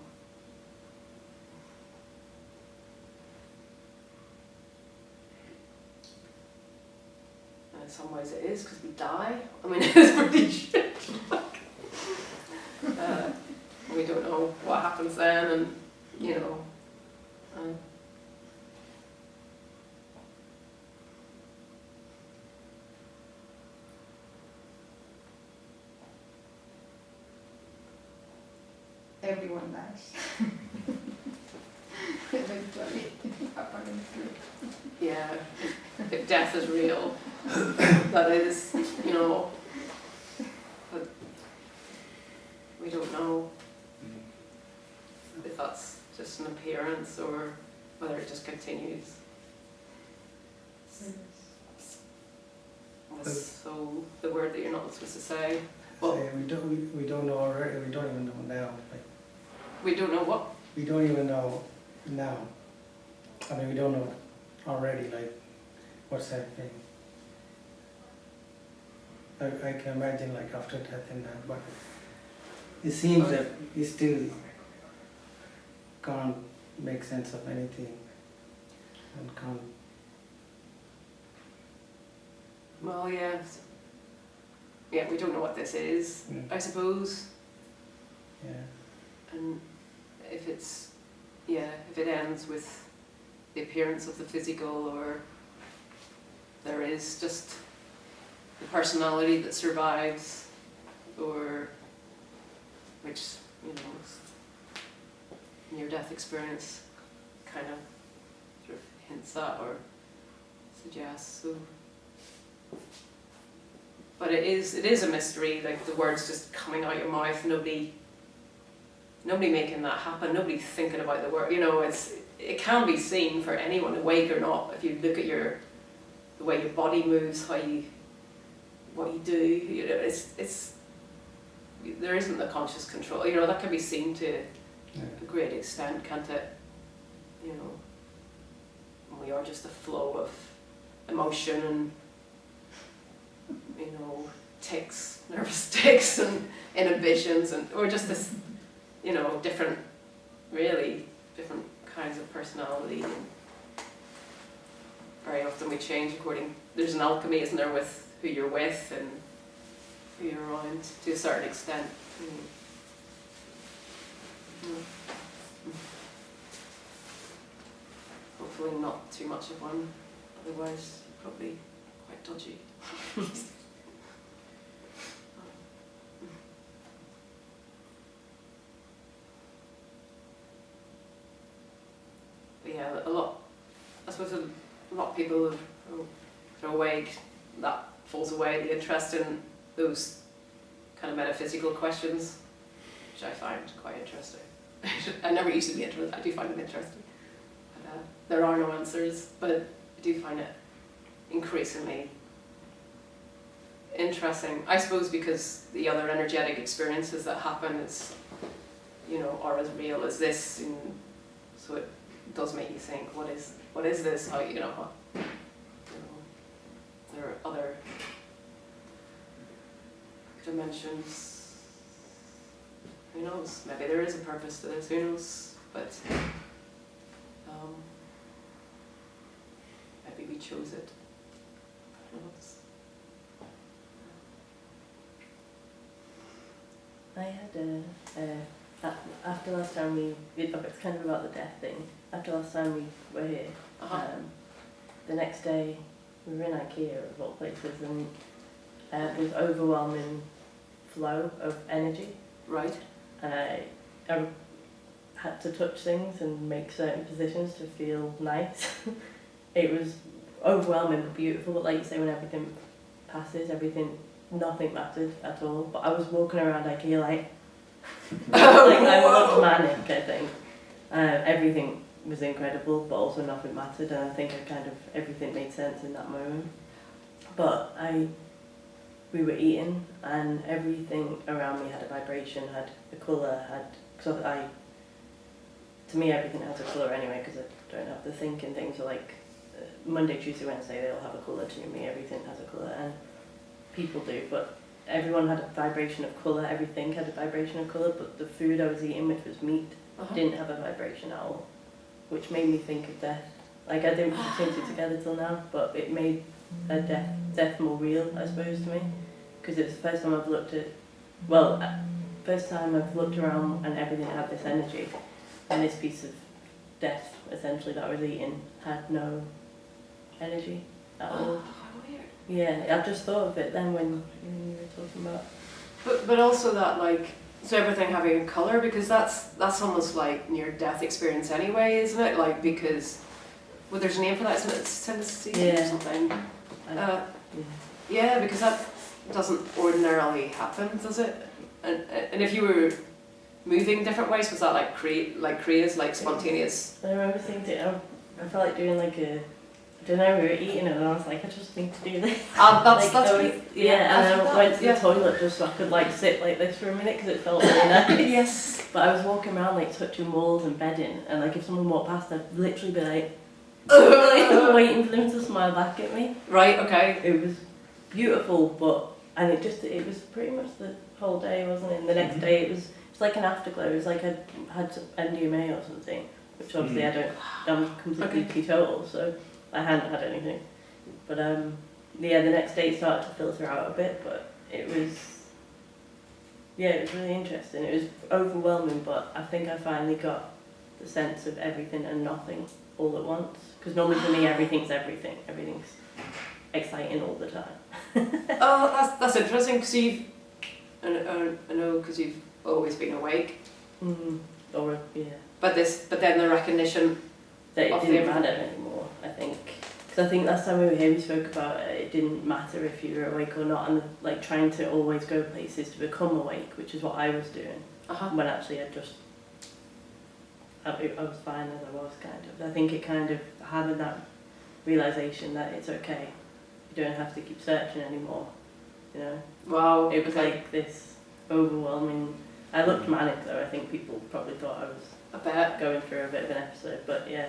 and in some ways it is, because we die. I mean, it's pretty shit. We don't know what happens then, and you know. Everyone dies. Eventually, apparently. Yeah, if death is real, that is, you know, but we don't know if that's just an appearance or whether it just continues. So the word that you're not supposed to say. Well, Say, we don't know already. We don't even know now. Like, we don't know what. we don't even know now. I mean, we don't know already. Like, what's happening. I can imagine, like, after death and that, but it seems that we still can't make sense of anything, and can't. Well, yeah. Yeah, we don't know what this is, I suppose. Yeah. And if it's, yeah, if it ends with the appearance of the physical, or there is just the personality that survives, or which, you know, near-death experience kind of sort of hints at or suggests. So, but it is a mystery. Like, the words just coming out your mouth, nobody making that happen, nobody thinking about the word. You know, it can be seen for anyone, awake or not. If you look at the way your body moves, what you do, you know, it's there isn't the conscious control. You know, that can be seen to a great extent, can't it? You know, and we are just a flow of emotion and, you know, tics, nervous tics and inhibitions, and or just this, you know, different kinds of personality. And very often we change according, there's an alchemy, isn't there, with who you're with and who you're around to a certain extent. Hopefully not too much of one, otherwise probably quite dodgy. yeah, a lot, I suppose a lot of people who are awake, that falls away, the interest in those kind of metaphysical questions, which I find quite interesting. I never used to be interested, I do find it interesting. But, there are no answers, but I do find it increasingly interesting. I suppose because the other energetic experiences that happen is, you know, are as real as this, and so it does make you think, what is this? How, you know, there are other dimensions. Who knows? Maybe there is a purpose to this. Who knows? But maybe we chose it. Who knows? I had after last time it's kind of about the death thing. After last time we were here, the next day we were in IKEA of all places, and there was overwhelming flow of energy. Right. I had to touch things and make certain positions to feel nice. It was overwhelming but beautiful, but like you say, when everything passes, nothing mattered at all. But I was walking around IKEA like I looked manic, I think. Everything was incredible, but also nothing mattered, and I think everything made sense in that moment. But we were eating, and everything around me had a vibration, had a colour, to me everything has a colour anyway, because I don't have to think in things. So like Monday, Tuesday, Wednesday, they all have a colour to me, everything has a colour, and people do, but everyone had a vibration of colour, everything had a vibration of colour, but the food I was eating, which was meat, didn't have a vibration at all, which made me think of death. Like, I didn't put two together till now, but it made a death more real, I suppose, to me, because it's the first time I've looked around and everything had this energy, and this piece of death, essentially, that I was eating, had no energy at all. Yeah, I just thought of it then when you were talking about. But also that, like, so everything having a colour, because that's almost like near-death experience anyway, isn't it? Like, because, well, there's a name for that, isn't it? Synesthesia or something. Yeah, because that doesn't ordinarily happen, does it? And if you were moving different ways, was that like Kriya's, like spontaneous? I remember thinking, I felt like doing like a, I don't know, we were eating and I was like, I just need to do this. That's yeah, and I went to the toilet just so I could like sit like this for a minute because it felt really nice. Yes. But I was walking around like touching walls and bedding, and like if someone walked past, I'd literally be like, waiting for them to smile back at me. Right. Okay. It was beautiful, and it was pretty much the whole day, wasn't it? And the next day it was like an afterglow. It was like I had some MDMA or something, which obviously I'm completely teetotal, so I hadn't had anything. But the next day it started to filter out a bit, but it was really interesting. It was overwhelming, but I think I finally got the sense of everything and nothing all at once. Because normally for me everything's everything. Everything's exciting all the time. Oh, that's interesting, because I know because you've always been awake. But then the recognition that it of didn't matter anymore, I think. Because I think last time we were here we spoke about it didn't matter if you were awake or not, and like trying to always go places to become awake, which is what I was doing. When actually I was fine as I was, kind of. I think it kind of having that realisation that it's okay, you don't have to keep searching anymore, you know. Wow. It was like this overwhelming. I looked manic though. I think people probably thought I was going through a bit of an episode, but yeah.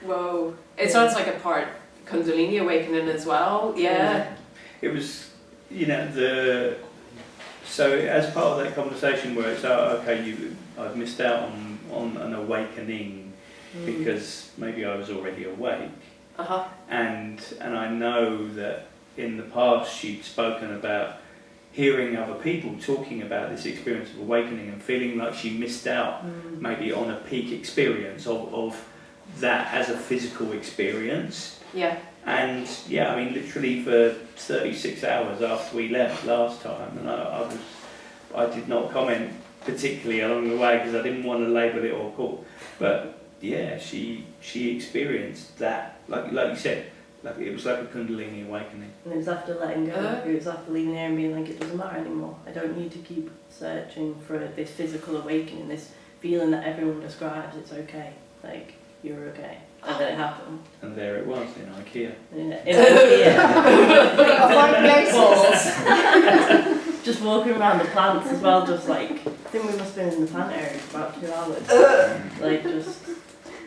Whoa. It sounds like a part kundalini awakening as well. Yeah. It was, so as part of that conversation where it's, I've missed out on an awakening because maybe I was already awake. And I know that in the past she'd spoken about hearing other people talking about this experience of awakening and feeling like she missed out maybe on a peak experience of that as a physical experience. Yeah. And yeah, I mean literally for 36 hours after we left last time, and I did not comment particularly along the way because I didn't want to label it or call, but yeah, she experienced that, like you said, like it was like a kundalini awakening. And it was after letting go, it was after leaving here and being like, it doesn't matter anymore. I don't need to keep searching for this physical awakening, this feeling that everyone describes. It's okay. Like, you're okay. And then it happened. And there it was in IKEA. In IKEA. Of all places. Just walking around the plants as well, just like, I think we must have been in the plant area for about 2 hours. Like, just,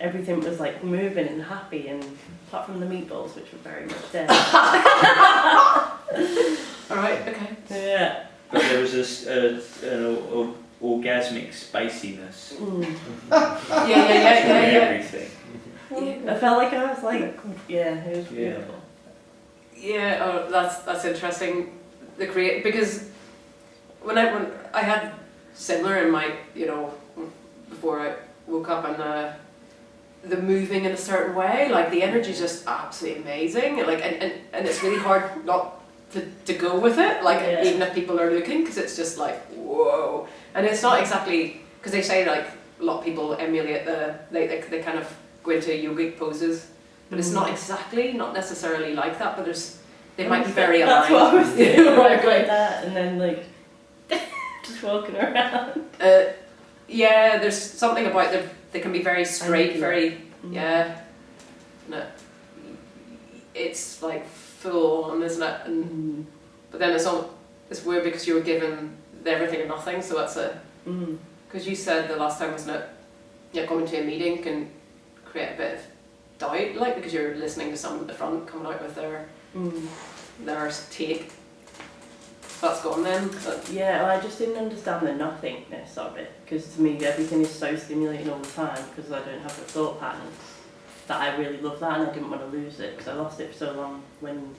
everything was like moving and happy, and apart from the meatballs, which were very much dead. Alright, okay. Yeah. But there was an orgasmic spaciness Yeah. everything. Yeah. I felt like I was like, yeah, it was beautiful. Yeah, oh, that's interesting. Because when I had similar in my, before I woke up, and the moving in a certain way, like the energy is just absolutely amazing, like and it's really hard not to go with it, like even if people are looking, because it's just like whoa, and it's not exactly, because they say like a lot of people emulate they kind of go into yogic poses, but it's not necessarily like that, but they might be very aligned. That's what I was doing, Right, like that, and then like just walking around. Yeah, there's something about them. They can be very straight, very no, it's like full on, isn't it? And but then it's weird because you were given the everything or nothing, so that's because you said the last time, wasn't it? Yeah, going to a meeting can create a bit of doubt, like because you're listening to someone at the front coming out with their take. That's gone then. Yeah, well, I just didn't understand the nothingness of it, because to me everything is so stimulating all the time, because I don't have a thought pattern, that I really love that, and I didn't want to lose it, because I lost it for so long when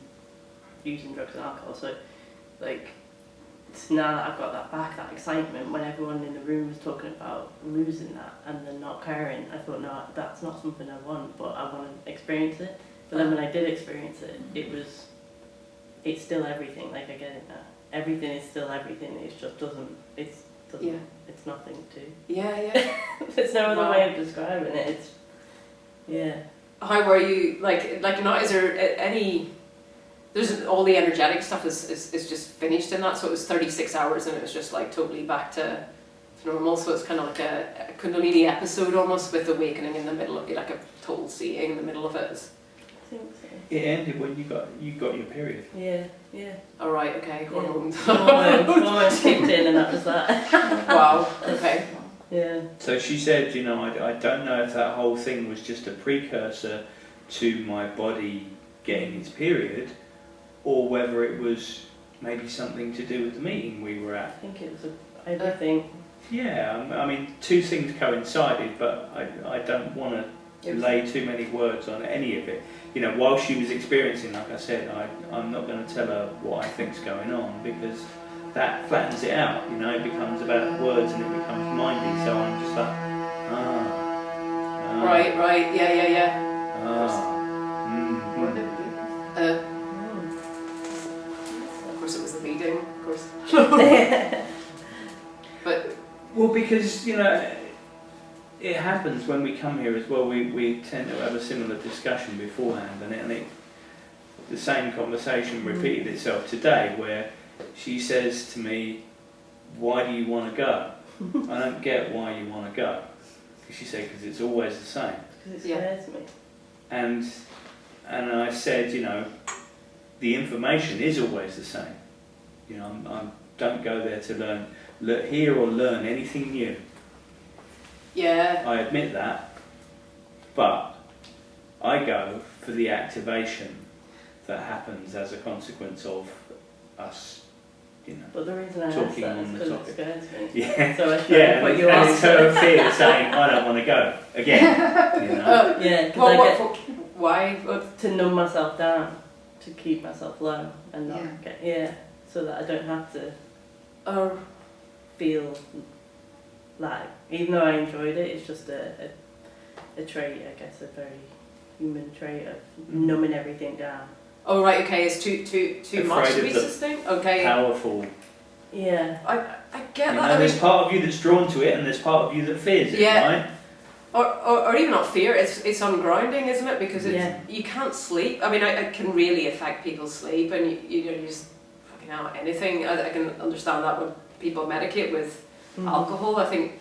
using drugs and alcohol. So like, it's now that I've got that back, that excitement, when everyone in the room was talking about losing that and then not caring, I thought, no, that's not something I want, but I want to experience it. But then when I did experience it, it's still everything. Like, I get it now. Everything is still everything. It just doesn't. It's nothing too. Yeah. There's no other way of describing it. It's How were you like? Not is there any? There's all the energetic stuff is just finished in that. So it was 36 hours, and it was just like totally back to normal. So it's kind of like a kundalini episode almost, with awakening in the middle of it, like a total seeing in the middle of it. I think so. It ended when you got your period. Yeah. All right. Okay. Hormones. Hormones kicked in, and that was that. Wow. Okay. Yeah. So she said, I don't know if that whole thing was just a precursor to my body getting its period, or whether it was maybe something to do with the meeting we were at. I think it was everything. Yeah, I mean, two things coincided, but I don't want to lay too many words on any of it. While she was experiencing, like I said, I'm not going to tell her what I think's going on, because that flattens it out. It becomes about words and it becomes mindy. So I'm just like, Right. Yeah. Of course, it was the meeting. Of course. But because it happens when we come here as well. We tend to have a similar discussion beforehand, and the same conversation repeated itself today, where she says to me, "Why do you want to go?" I don't get why you want to go. She said, "Because it's always the same." Because it scares me. And I said, the information is always the same. I don't go there to hear or learn anything new. yeah. I admit that, but I go for the activation that happens as a consequence of us, But the reason I asked talking that on is the because it topic. scares me. Yeah, So I yeah, tried to put you and off. it's her fear saying, I don't want to go again. Yeah, because Why? to numb myself down, to keep myself low, and not so that I don't have to feel like, even though I enjoyed it, it's just a trait, I guess, a very human trait of numbing everything down. Oh right, okay. It's too much to be sustained. Okay. Powerful. Yeah. I get that. There's part of you that's drawn to it, and there's part of you that fears it, right? or even not fear, it's ungrounding, isn't it? Because you can't sleep. I mean, it can really affect people's sleep, and you just fucking hell, anything. I can understand that when people medicate with alcohol. I think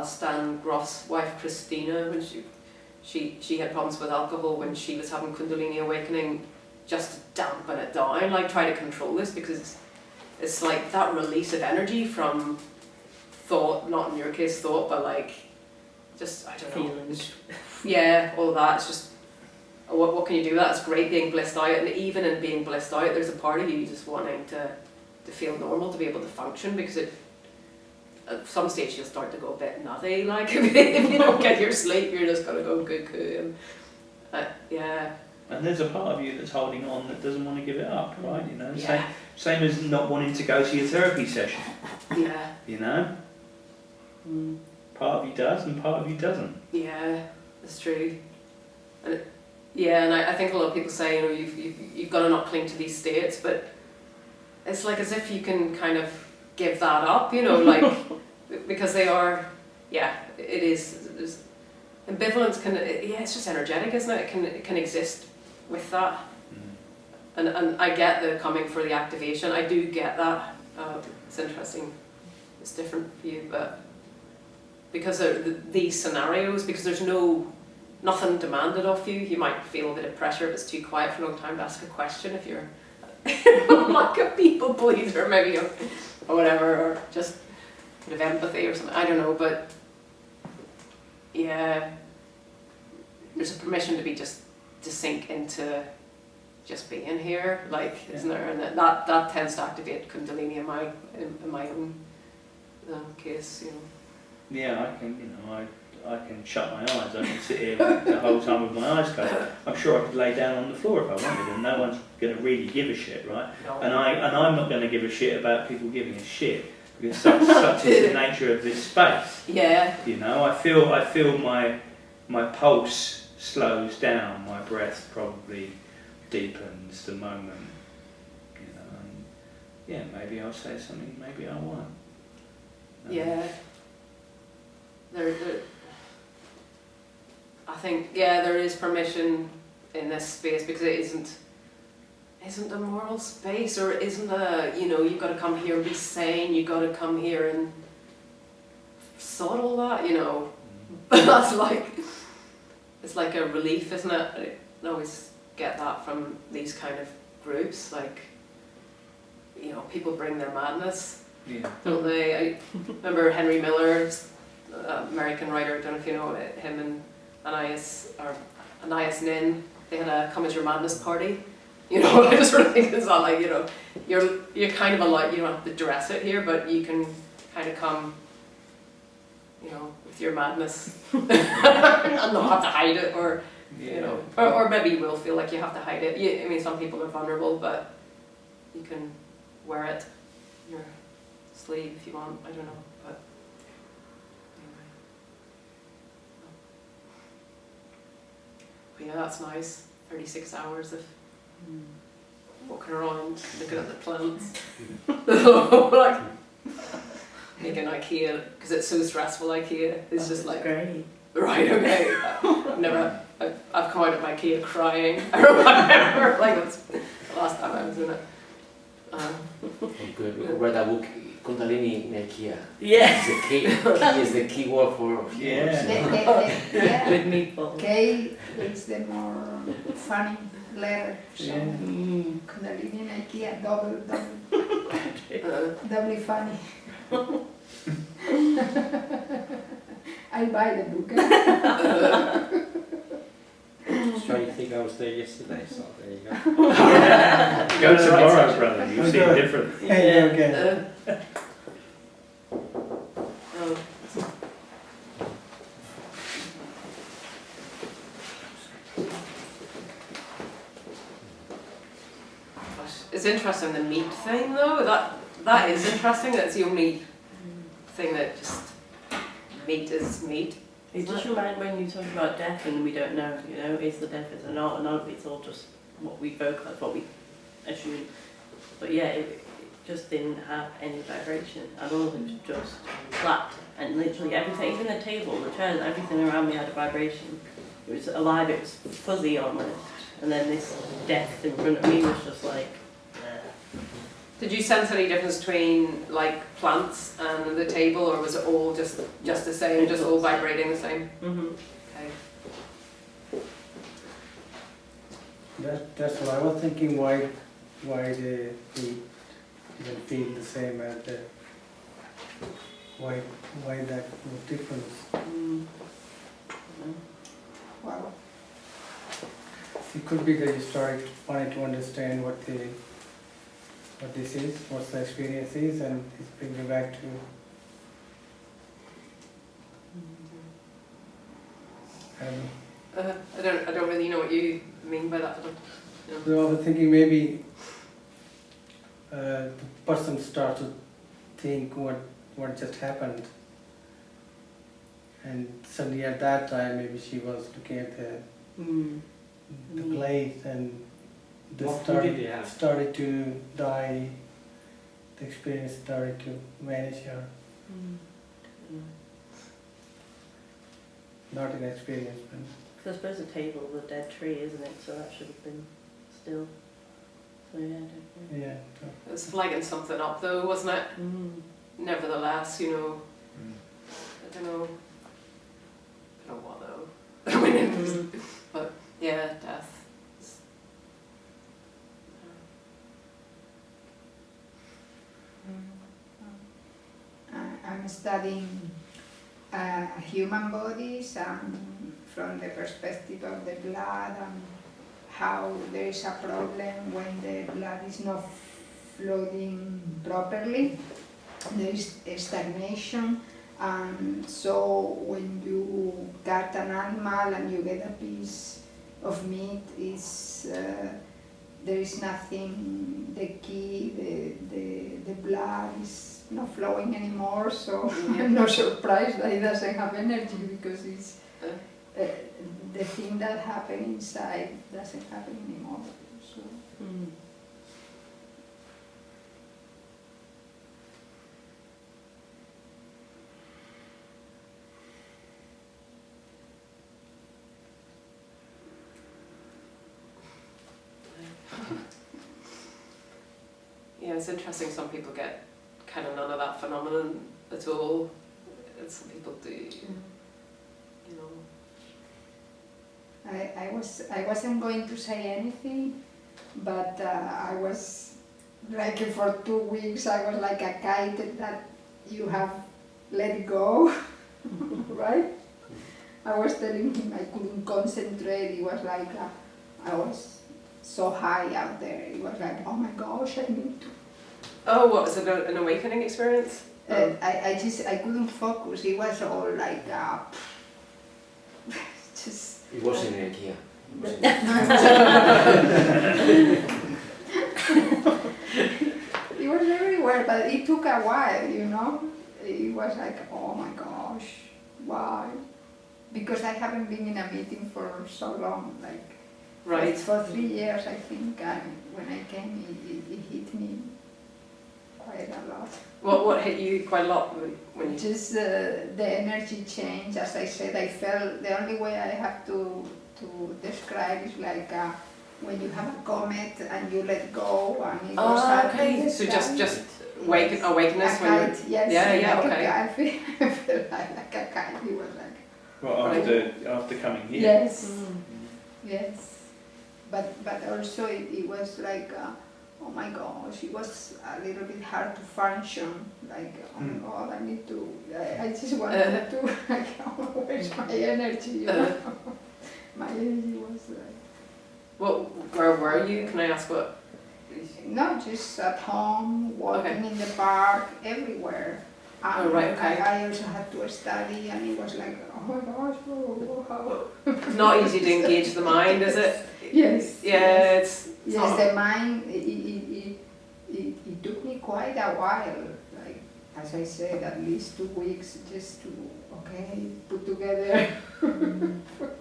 Stan Groff's wife Christina, when she had problems with alcohol when she was having kundalini awakening, just to dampen it down, like try to control this, because it's like that release of energy from thought, not in your case thought, but like just, I don't know. Feelings. Yeah, all that. It's just, what can you do with that? It's great being blissed out, and even in being blissed out, there's a part of you just wanting to feel normal, to be able to function, because at some stage you'll start to go a bit nutty, like if you don't get your sleep, you're just going to go cuckoo. Yeah. And there's a part of you that's holding on that doesn't want to give it up, right? You know, Yeah. same as not wanting to go to your therapy session. Yeah. You know, part of you does and part of you doesn't. Yeah, that's true. And I think a lot of people say, you know, you've got to not cling to these states, but it's like as if you can kind of give that up, you know, like because they are, yeah, it is. Ambivalence can, it's just energetic, isn't it? It can exist with that. And I get the coming for the activation. I do get that. It's interesting. It's different for you, but because of these scenarios, because there's nothing demanded of you, you might feel a bit of pressure if it's too quiet for a long time to ask a question, if you're like a people pleaser maybe, or whatever, or just a bit of empathy or something. I don't know, but yeah, there's a permission to be to sink into just being here, like, isn't there? And that tends to activate kundalini in my own case, you know. Yeah, I can shut my eyes. I can sit here the whole time with my eyes closed. I'm sure I could lay down on the floor if I wanted, and no one's going to really give a shit, right? No. And I'm not going to give a shit about people giving a shit, because such is the nature of this space. Yeah. You know, I feel my pulse slows down, my breath probably deepens the moment. You know, and yeah, maybe I'll say something, maybe I won't. Yeah. I think there is permission in this space, because it isn't a moral space, or it isn't you've got to come here and be sane, you've got to come here and sort all that, you know. But that's it's like a relief, isn't it? I always get that from these kind of groups, like, you know, people bring their madness, don't they? I remember Henry Miller, American writer, I don't know if you know him, and Anais Nin, they had a Come As Your Madness party. You know, I just sort of think it's not like, you know, you're kind of allowed, you don't have to dress it here, but you can kind of come, you know, with your madness and not have to hide it, or you know, or maybe you will feel like you have to hide it. I mean, some people are vulnerable, but you can wear it in your sleeve if you want. I don't know, but anyway. But yeah, that's nice. 36 hours of walking around, looking at the plants. Like, making IKEA, because it's so stressful. IKEA is just like, great. Right, okay. I've come out of my IKEA crying. I remember, like, that's the last time I was in it. Good. Read a book, Kundalini in IKEA. Yes. The key is the key word for Yeah. With meatballs. K is the more funny letter. So Kundalini and IKEA, doubly funny. I buy the book. Trying to think I was there yesterday, so there you go. Go tomorrow, brother. You'll see it different. Hey, okay. It's interesting, the meat thing though. That is interesting. That's the only thing that just meat is meat. It just reminds when you talk about death and we don't know, you know, is the death, is it not? And none of it's all just what we vocalize, what we assume. But yeah, just didn't have any vibration at all. It was just flat, and literally everything, even the table, the chairs, everything around me had a vibration. It was alive, it was fuzzy almost. And then this death in front of me was just like... Did you sense any difference between like plants and the table, or was it all just the same, just all vibrating the same? Mm-hmm. Okay. That's what I was thinking, why the feet didn't feel the same as the, why that was different. Wow. It could be that you started wanting to understand what this is, what the experience is, and it's bringing you back to. I don't really know what you mean by that. So I was thinking maybe the person starts to think what just happened, and suddenly at that time maybe she was looking at the place, and What this did you have? started to die. The experience started to vanish, or not an experience, but. Because I suppose the table was a dead tree, isn't it? So that should have been still. So yeah, definitely. Yeah. It was flagging something up though, wasn't it? Nevertheless, you know, I don't know what though. I mean, but yeah, death. I'm studying human bodies and from the perspective of the blood, and how there is a problem when the blood is not flowing properly. There is stagnation, and so when you cut an animal and you get a piece of meat, there is nothing, the key, the blood is not flowing anymore, so I'm not surprised that it doesn't have energy, because it's the thing that happened inside doesn't happen anymore. So. Yeah, it's interesting. Some people get kind of none of that phenomenon at all, and some people do. You know. I wasn't going to say anything, but I was like, for 2 weeks I was like a kite that you have let go, right? I was telling him I couldn't concentrate. It was like I was so high out there. It was like, oh my gosh, I need to. Oh, what was it? An awakening experience? I couldn't focus. It was all like just. It wasn't in IKEA. It was everywhere, but it took a while, you know. It was like, oh my gosh, why? Because I haven't been in a meeting for so long, like Right. for 3 years, I think. When I came, it hit me quite a lot. What hit you quite a lot when you? Just the energy change. As I said, I felt the only way I have to describe is like when you have a comet and you let go and it goes up in the So sky. just awakeness a when you're. kite, yes, Yeah, like okay. I felt like a kite. It was like. Well, after coming here. Yes, yes, but also it was like, oh my gosh, it was a little bit hard to function. Like, oh my God, I need to. I just wanted to. Like, oh, where's my energy? You know? My energy was like. Where were you? Can I ask what? No, just at home, walking in the park, everywhere. Oh, right, okay. I also had to study, and it was like, oh my gosh, how? It's not easy to engage the mind, is it? Yes. Yeah, yes. it's Yes, not. the mind, it took me quite a while, like, as I said, at least 2 weeks just to, okay, put together.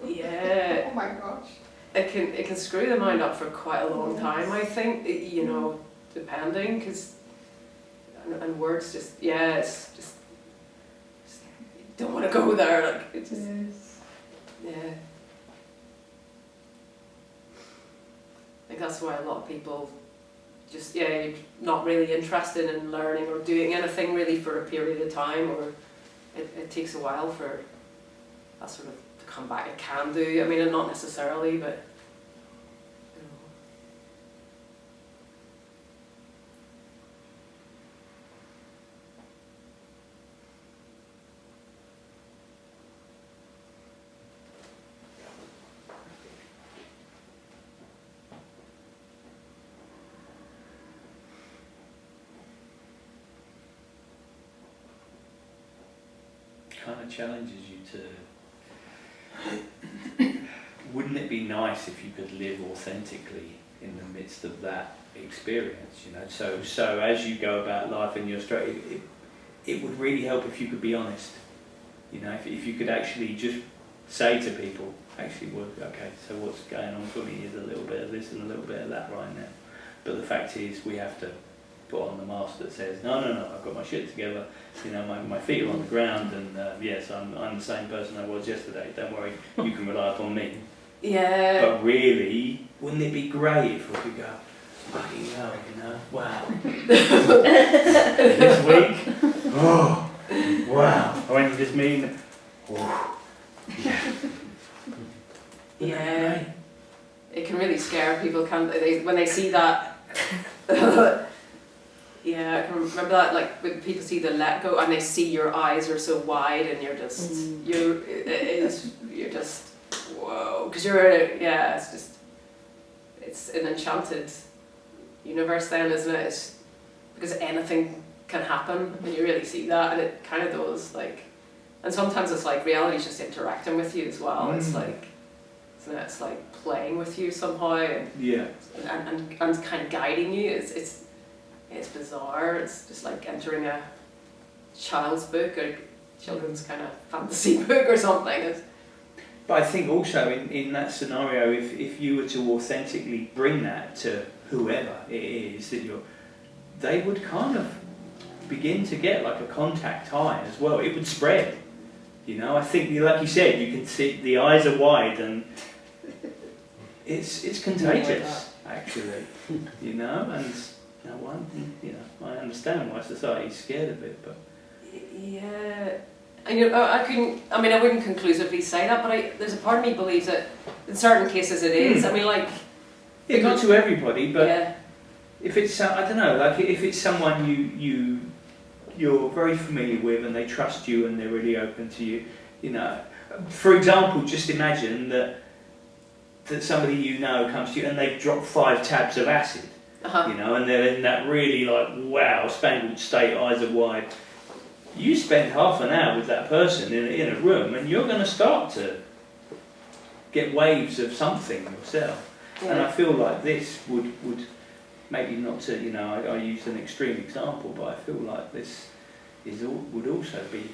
Yeah. Oh my gosh. It can screw the mind up for quite a long time, I think, you know, depending, because and words just, yeah, it's just you don't want to go there, like, it just, yeah. I think that's why a lot of people just, yeah, you're not really interested in learning or doing anything really for a period of time, or it takes a while for that sort of to come back. It can do, I mean, not necessarily, but you know. Kind of challenges you to. Wouldn't it be nice if you could live authentically in the midst of that experience? You know, so as you go about life in your straight, it would really help if you could be honest. You know, if you could actually just say to people, actually, well, okay, so what's going on for me is a little bit of this and a little bit of that right now. But the fact is, we have to put on the mask that says, no, I've got my shit together, you know, my feet are on the ground, and yes, I'm the same person I was yesterday, don't worry, you can rely upon me. Yeah. But really, wouldn't it be great if we could go, fucking hell, you know, wow. This week, oh, wow, I went to this meeting, oh, yeah. It can really scare people, can't they, when they see that. Yeah, I can remember that, like, when people see the let go and they see your eyes are so wide and you're just, you're just, whoa, because yeah, it's an enchanted universe then, isn't it? It's, because anything can happen when you really see that, and it kind of does, like, and sometimes it's like reality's just interacting with you as well. It's like, isn't it? It's like playing with you somehow, and yeah, and kind of guiding you. It's bizarre. It's just like entering a child's book or children's kind of fantasy book or something. But I think also in that scenario, if you were to authentically bring that to whoever it is that they would kind of begin to get like a contact high as well. It would spread. You know, I think, like you said, you can see the eyes are wide, and it's contagious actually. You know, and. No one, you know, I understand why society's scared of it, but yeah, and you know, I wouldn't conclusively say that, but there's a part of me believes that in certain cases it is. I mean, like, yeah, not to everybody, but yeah. If it's I don't know, like if it's someone you're very familiar with and they trust you and they're really open to you, you know, for example, just imagine that somebody you know comes to you and they've dropped 5 tabs of acid. You know, and they're in that really like, wow, spangled state, eyes are wide. You spend half an hour with that person in a room and you're going to start to get waves of something yourself. Yeah. And I feel like this would maybe not to, you know, I used an extreme example, but I feel like this would also be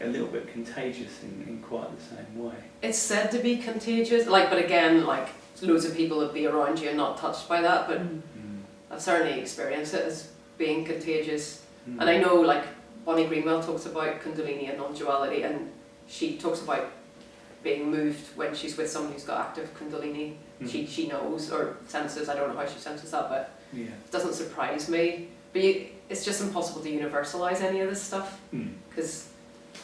a little bit contagious in quite the same way. It's said to be contagious, like, but again, like, loads of people would be around you and not touched by that, but I've certainly experienced it as being contagious. And I know, like, Bonnie Greenwell talks about kundalini and non-duality, and she talks about being moved when she's with someone who's got active kundalini. She knows, or senses, I don't know how she senses that, but it doesn't surprise me. But it's just impossible to universalise any of this stuff, because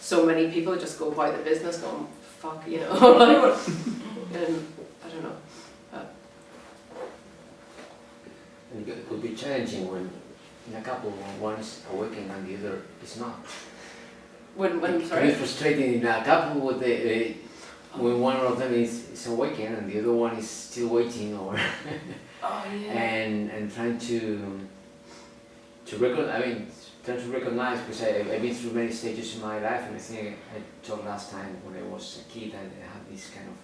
so many people just go about their business going, fuck, you know, and I don't know. And it could be challenging when in a couple one is awakened and the other is not. When It sorry? can be frustrating in a couple with when one of them is awakened and the other one is still waiting, or and trying to recognize, because I've been through many stages in my life, and I think I talked last time when I was a kid, and I had this kind of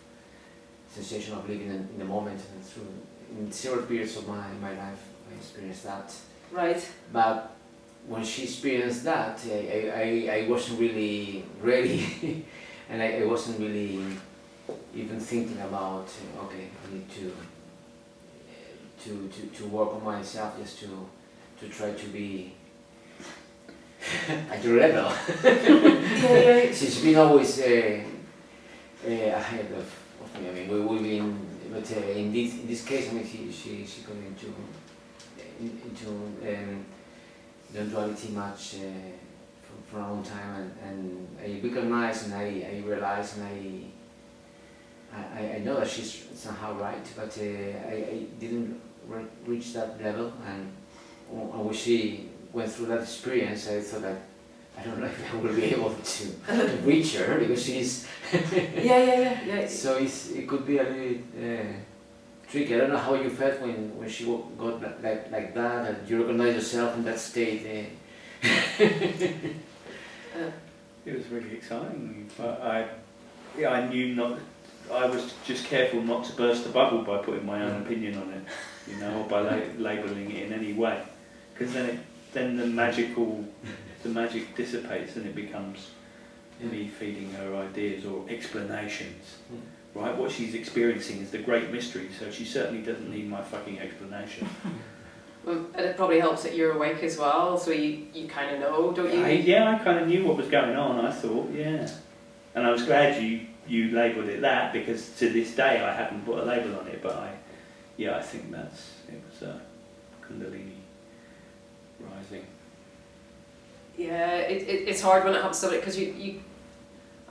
sensation of living in the moment, and through in several periods of my life I experienced that. Right. But when she experienced that, I wasn't really ready, and I wasn't really even thinking about, okay, I need to work on myself, just to try to be at your level. Yeah. She's been always ahead of me. I mean, we've been, but in this case, I mean, she got into non-duality much for a long time, and I recognize and I realize and I know that she's somehow right, but I didn't reach that level, and when she went through that experience, I thought that I don't know if I will be able to reach her, because she's yeah. So it could be a little tricky. I don't know how you felt when she got like that, and you recognize yourself in that state. It was really exciting, but I knew not. I was just careful not to burst the bubble by putting my own opinion on it, you know, or by labelling it in any way, because then the magic dissipates, and it becomes me feeding her ideas or explanations. Right? What she's experiencing is the great mystery, so she certainly doesn't need my fucking explanation. Well, and it probably helps that you're awake as well, so you kind of know, don't you? I kind of knew what was going on, I thought, yeah. And I was glad you labelled it that, because to this day I haven't put a label on it, but I think it was kundalini rising. Yeah, it's hard when it happens to somebody, because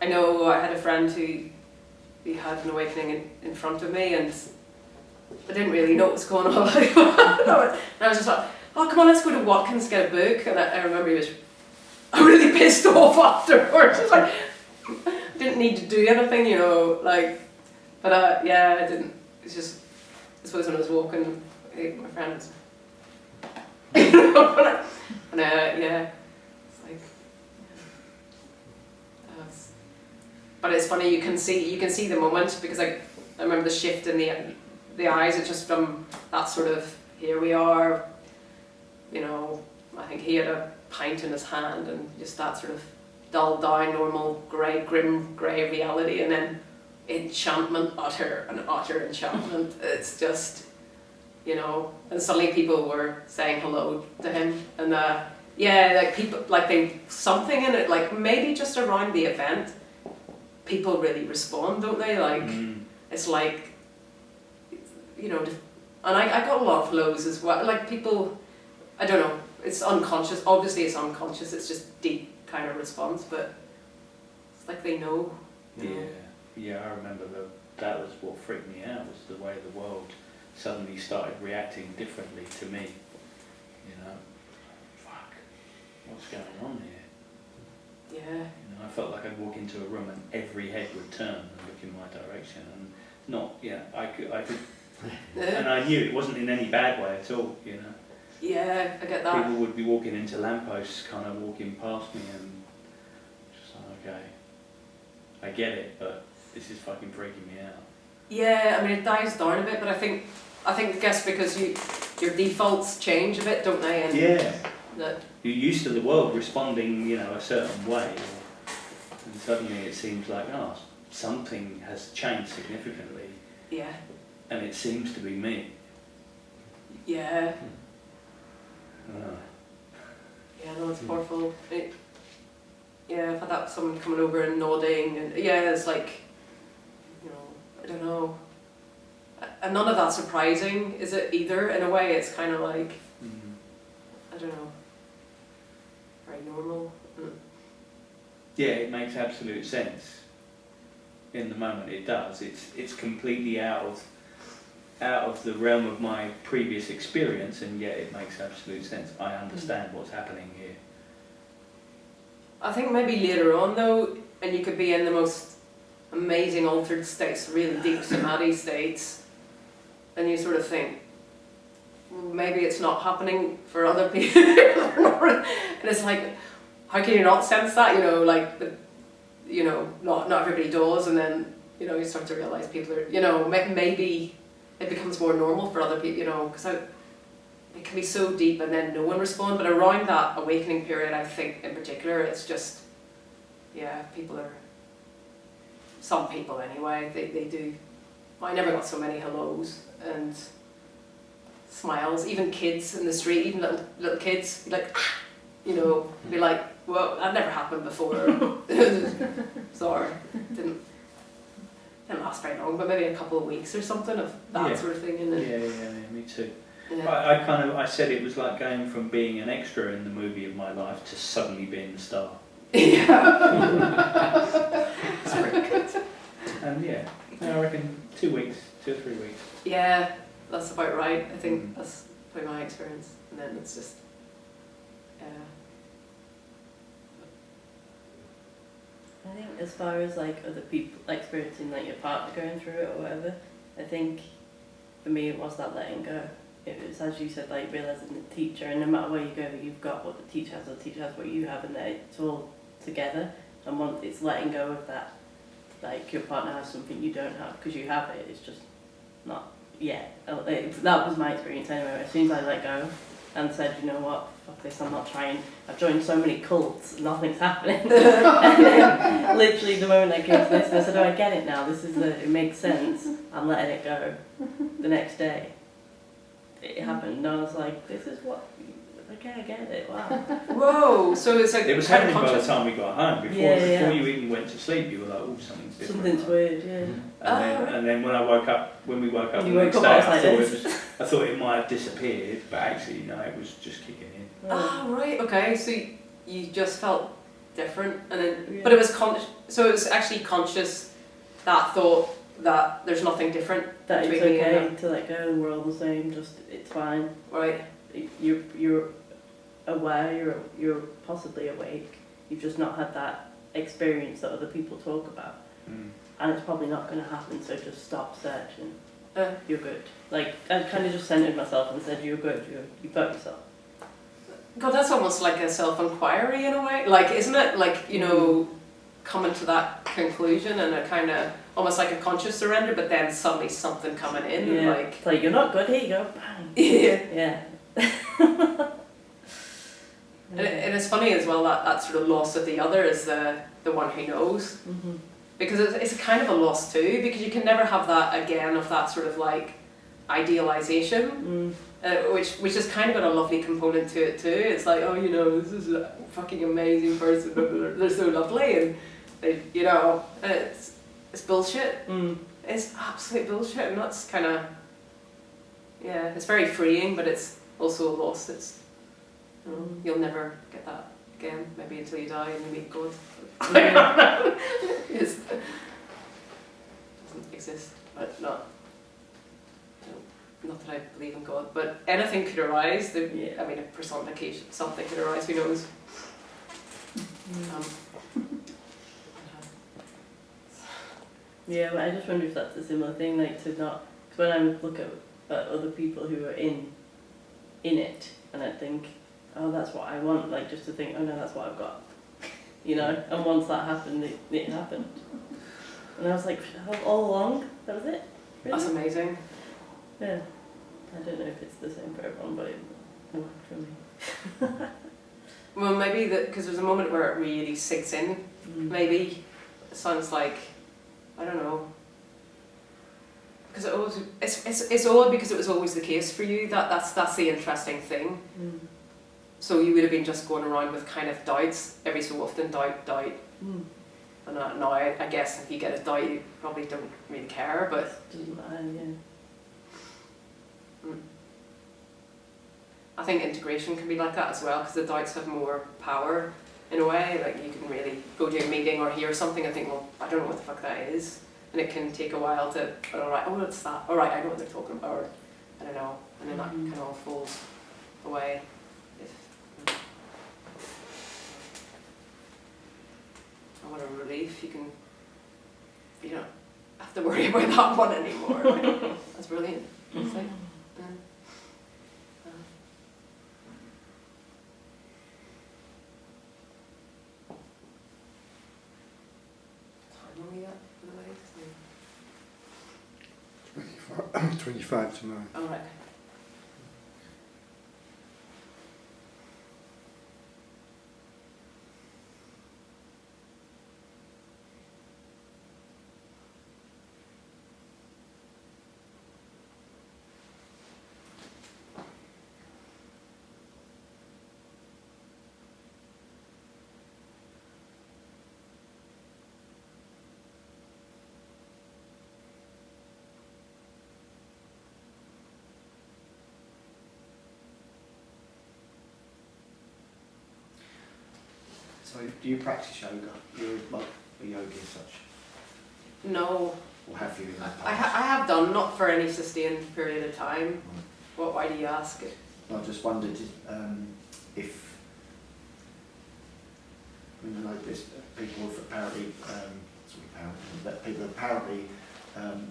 I know I had a friend who had an awakening in front of me, and I didn't really know what was going on. And I was just like, oh, come on, let's go to Watkins, get a book. And I remember he was really pissed off afterwards. It's like, I didn't need to do anything, you know, like, but yeah, I didn't. It's just, I suppose when I was walking, my friend was, you know, and yeah, it's like, but it's funny, you can see the moment, because I remember the shift in the eyes. It's just from that sort of, here we are, you know, I think he had a pint in his hand, and just that sort of dulled down, normal, grim grey reality, and then enchantment, utter enchantment. It's just, you know, and suddenly people were saying hello to him, and yeah, like people, like something in it, like maybe just around the event, people really respond, don't they? Like, it's like, you know, and I got a lot of hellos as well, like people, I don't know, it's unconscious, obviously it's unconscious, it's just deep kind of response, but it's like they know. Yeah, I remember that was what freaked me out, was the way the world suddenly started reacting differently to me, you know, fuck, what's going on here? Yeah. You know, I felt like I'd walk into a room and every head would turn and look in my direction, and I could and I knew it wasn't in any bad way at all, you know. Yeah, I get that. People would be walking into lampposts, kind of walking past me, and just like, okay, I get it, but this is fucking freaking me out. Yeah, I mean, it dies down a bit, but I guess because your defaults change a bit, don't they? And yeah. You're used to the world responding, you know, a certain way, and suddenly it seems like, oh, something has changed significantly. Yeah. And it seems to be me. Yeah. Yeah, no, it's powerful. Yeah, I've had that someone coming over and nodding, and yeah, it's like, you know, I don't know. And none of that's surprising, is it either? In a way, it's kind of like, I don't know, very normal. Yeah, it makes absolute sense. In the moment, it does. It's completely out of the realm of my previous experience, and yet it makes absolute sense. I understand what's happening here. I think maybe later on though, and you could be in the most amazing altered states, really deep samadhi states, and you sort of think, well, maybe it's not happening for other people. And it's like, how can you not sense that? You know, like, you know, not everybody does, and then, you know, you start to realise people are, you know, maybe it becomes more normal for other people, you know, because it can be so deep and then no one responds, but around that awakening period, I think in particular, it's just, yeah, some people anyway, they do. I never got so many hellos and smiles, even kids in the street, even little kids, like, You know, be like, well, that never happened before. Sorry, didn't last very long, but maybe a couple of weeks or something of that sort of thing. Yeah, me too. Yeah. I said it was like going from being an extra in the movie of my life to suddenly being the star. Yeah. It's pretty good. And I reckon 2 weeks, 2 or 3 weeks. Yeah, that's about right. I think that's probably my experience. And then it's just, I think as far as like other people experiencing like your partner going through it or whatever, I think for me it was that letting go. It was, as you said, like realising the teacher, and no matter where you go, you've got what the teacher has what you have, and it's all together. And once it's letting go of that, like your partner has something you don't have because you have it, it's just not yet. That was my experience anyway. As soon as I let go and said, you know what, fuck this, I'm not trying. I've joined so many cults, nothing's happening. And then, literally the moment I came to this, I said, oh, I get it now. It makes sense. I'm letting it go. The next day, it happened, and I was like, this is what. Okay, I get it. Wow. whoa! So it's like It was happening by the time we got home. Before you even went to sleep, you were like, oh, something's different. Something's weird, yeah. And then when we woke up the next day, I thought it might have disappeared, but actually no, it was just kicking in. Oh, right. Okay. So you just felt different, and then but it was so it was actually conscious, that thought that there's nothing different that between it's me and okay them. to let go and we're all the same, just it's fine. Right. You're aware, you're possibly awake, you've just not had that experience that other people talk about. And it's probably not going to happen, so just stop searching. You're good. Like, I kind of just centered myself and said, you're good, you've got yourself. God, that's almost like a self-inquiry in a way. Like, isn't it? Like, you know, coming to that conclusion and a kind of, almost like a conscious surrender, but then suddenly something coming in. Yeah. Like, it's like, you're not good, here you go, bang. Yeah. And it's funny as well that sort of loss of the other is the one who knows. Mm-hmm. Because it's kind of a loss too, because you can never have that again of that sort of like idealization, which has kind of got a lovely component to it too. It's like, oh, you know, this is a fucking amazing person, they're so lovely, and they, you know, and it's bullshit. It's absolute bullshit, and that's kind of, it's very freeing, but it's also a loss. It's, you know, you'll never get that again, maybe until you die and you meet God. It doesn't exist, but not that I believe in God, but anything could arise. I mean, a personification, something could arise, who knows. Yeah, but I just wonder if that's a similar thing, like to not, because when I look at other people who are in it, and I think, oh, that's what I want, like just to think, oh no, that's what I've got, you know, and once that happened, it happened. And I was like, all along, that was it? Really? That's amazing. Yeah. I don't know if it's the same for everyone, but it worked for me. Well, maybe because there's a moment where it really sinks in, maybe. It sounds like, I don't know. Because it's odd because it was always the case for you. That's the interesting thing. So you would have been just going around with kind of doubts every so often, doubt. And now I guess if you get a doubt, you probably don't really care, but it doesn't matter, yeah. I think integration can be like that as well, because the doubts have more power in a way. Like you can really go to a meeting or hear something and think, well, I don't know what the fuck that is, and it can take a while to, alright, oh, it's that, alright, I know what they're talking about, or I don't know, and then that kind of all falls away. And what a relief, you don't have to worry about that one anymore. Like, that's brilliant. It's like, How long are you at, by the way? 25 tonight. Oh, right. So do you practice yoga? You're like a yogi as such? No, Or have you in the past? I have done, not for any sustained period of time. Why do you ask it? I just wondered if, I mean, I know there's people have apparently, people apparently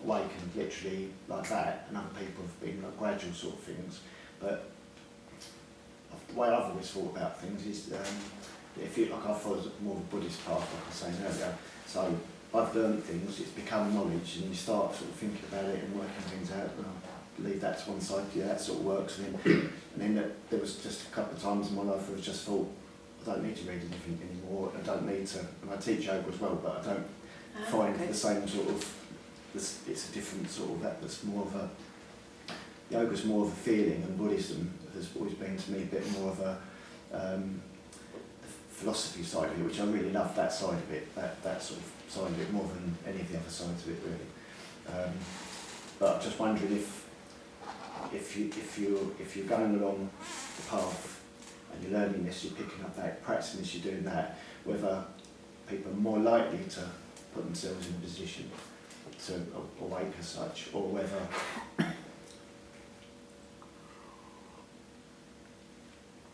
awakened literally like that, and other people have been like gradual sort of things. But the way I've always thought about things is, if you like, I follow more of a Buddhist path, like I was saying earlier. So I've learned things, it's become knowledge, and you start sort of thinking about it and working things out. And I leave that to one side. Yeah, that sort of works. And then there was just a couple of times in my life where I just thought, I don't need to read anything anymore. I don't need to. And I teach yoga as well, but I don't find the same sort of. It's a different sort of. That's more of a. Yoga's more of a feeling, and Buddhism has always been to me a bit more of a philosophy side of it, which I really love. That side of it, that sort of side of it, more than any of the other sides of it, really. But I'm just wondering if you're going along the path and you're learning this, you're picking up that, practicing this, you're doing that, whether people are more likely to put themselves in a position to awake as such, or whether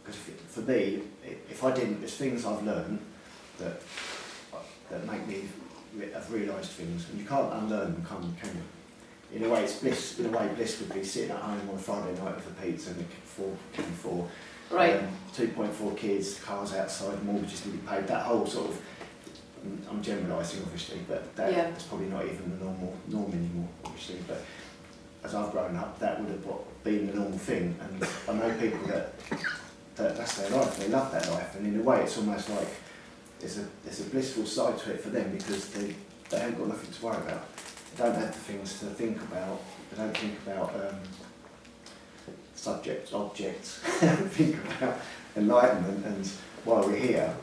because for me, if I didn't, there's things I've learned that make me have realised things, and you can't unlearn them, can you? In a way, it's bliss. In a way, bliss would be sitting at home on a Friday night with a pizza and a four, right. 2.4 kids, cars outside, mortgages to be paid. That whole sort of, I'm generalising obviously, but that's probably not even the norm anymore, obviously. But as I've grown up, that would have been the normal thing, and I know people that's their life. They love that life, and in a way, it's almost like there's a blissful side to it for them, because they haven't got nothing to worry about. They don't have the things to think about. They don't think about subjects, objects. They don't think about enlightenment. And while we're here,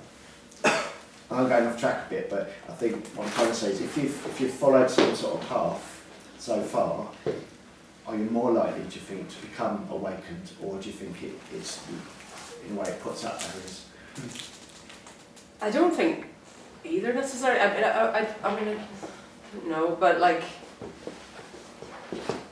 I'm going off track a bit, but I think what I'm trying to say is, if you've followed some sort of path so far, are you more likely, do you think, to become awakened, or do you think it's in a way it puts up barriers? I don't think either necessarily. I mean, no, but like,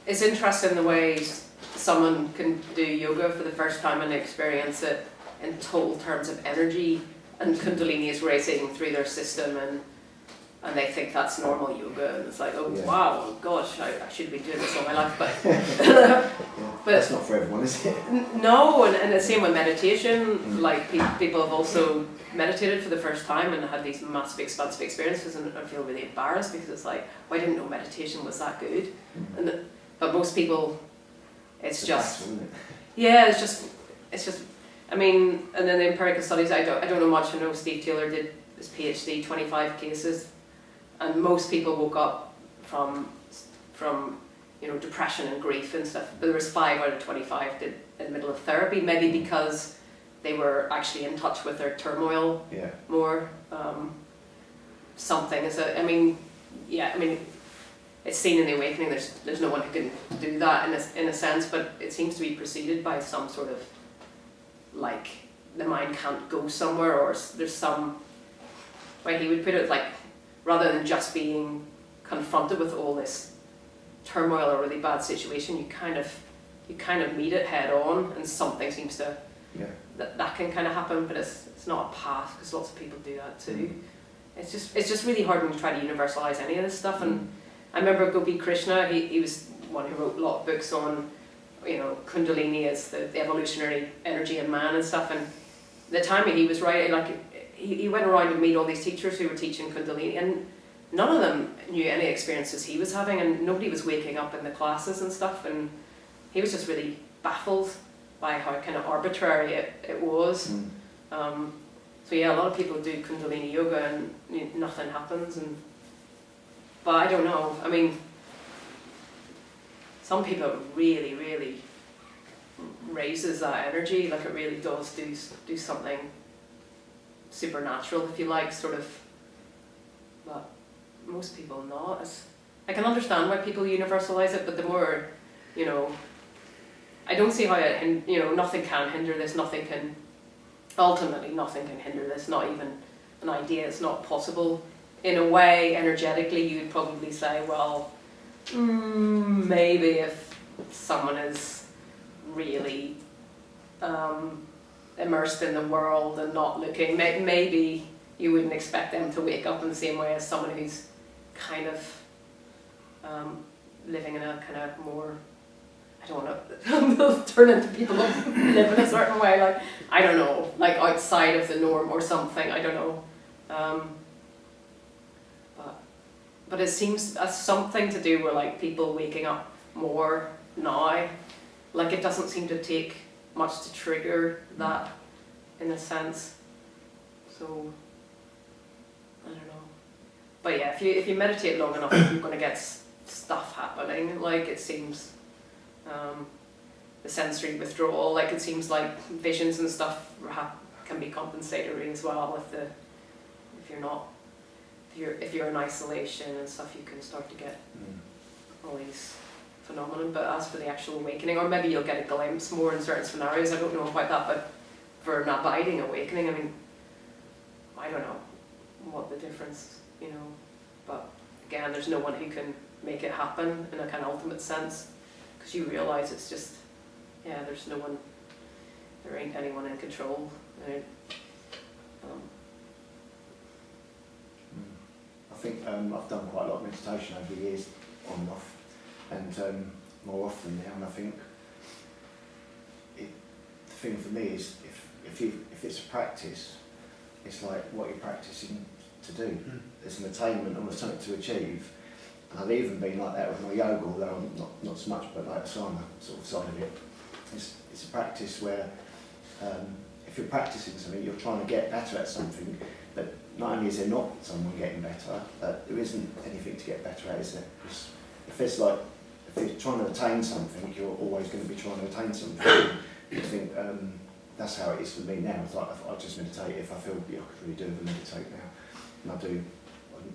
it's interesting the ways someone can do yoga for the first time and experience it in total terms of energy, and kundalini is racing through their system, and they think that's normal yoga, and it's like, oh Yeah. wow, oh gosh, I should be doing this all my life, but But that's not for everyone, is it? no, and the same with meditation. Like people have also meditated for the first time and had these massive expansive experiences, and I feel really embarrassed, because it's like, well, I didn't know meditation was that good. But most people, it's just battle, isn't it? yeah, it's just. I mean, and then the empirical studies. I don't know much. I know Steve Taylor did his PhD, 25 cases, and most people woke up from depression and grief and stuff. But there was 5 out of 25 did in the middle of therapy, maybe because they were actually in touch with their turmoil more. Something is I mean, it's seen in the awakening. There's no one who can do that in a sense, but it seems to be preceded by some sort of, like, the mind can't go somewhere, or there's some way he would put it, like, rather than just being confronted with all this turmoil or really bad situation, you kind of meet it head on, and something seems to that can kind of happen. But it's not a path, because lots of people do that too. It's just really hard when you try to universalize any of this stuff. And I remember Gopi Krishna, he was one who wrote a lot of books on, kundalini as the evolutionary energy in man and stuff. And the time he was writing, like, he went around to meet all these teachers who were teaching kundalini, and none of them knew any experiences he was having, and nobody was waking up in the classes and stuff, and he was just really baffled by how kind of arbitrary it was. So yeah, a lot of people do kundalini yoga and nothing happens, but I don't know. I mean, some people really, really raises that energy, like it really does do something supernatural, if you like, sort of. But most people not. I can understand why people universalize it, but the more, I don't see how nothing can hinder this. Ultimately nothing can hinder this. Not even an idea, it's not possible. In a way, energetically, you'd probably say, well, maybe if someone is really immersed in the world and not looking, maybe you wouldn't expect them to wake up in the same way as someone who's kind of living in a kind of more, I don't want to turn into people who live in a certain way, like, I don't know, like outside of the norm or something, I don't know. But it seems as something to do with like people waking up more now. Like it doesn't seem to take much to trigger that in a sense. So I don't know. But yeah, if you meditate long enough, you're going to get stuff happening. Like it seems, the sensory withdrawal. Like it seems like visions and stuff can be compensatory as well. If you're in isolation and stuff, you can start to get all these phenomenon. But as for the actual awakening, or maybe you'll get a glimpse more in certain scenarios, I don't know about that, but for an abiding awakening, I mean, I don't know what the difference, but again, there's no one who can make it happen in a kind of ultimate sense, because you realise it's just, there's no one, there ain't anyone in control. I think I've done quite a lot of meditation over the years, on and off, and more often now. And I think the thing for me is if it's a practice, it's like what you're practicing to do. There's an attainment and something to achieve. And I've even been like that with my yoga, although I'm not so much, but like the asana sort of side of it. It's a practice where if you're practicing something, you're trying to get better at something. But not only is there not someone getting better, there isn't anything to get better at, is there? If you're trying to attain something, you're always going to be trying to attain something. I think that's how it is for me now. It's like I just meditate if I feel I could really do it, meditate now. And I do,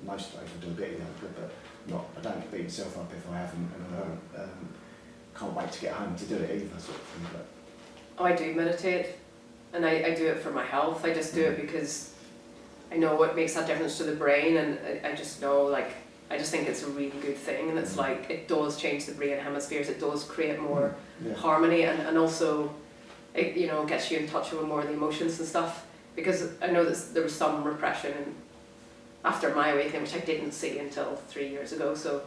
most days I do a bit of yoga, but I don't beat myself up if I haven't, and I can't wait to get home to do it either, sort of thing. But I do meditate, and I do it for my health. I just do it because I know what makes that difference to the brain, and I just know, like, I just think it's a really good thing, and it's like, it does change the brain hemispheres, it does create more harmony, and also, it, gets you in touch with more of the emotions and stuff, because I know that there was some repression after my awakening, which I didn't see until 3 years ago, so,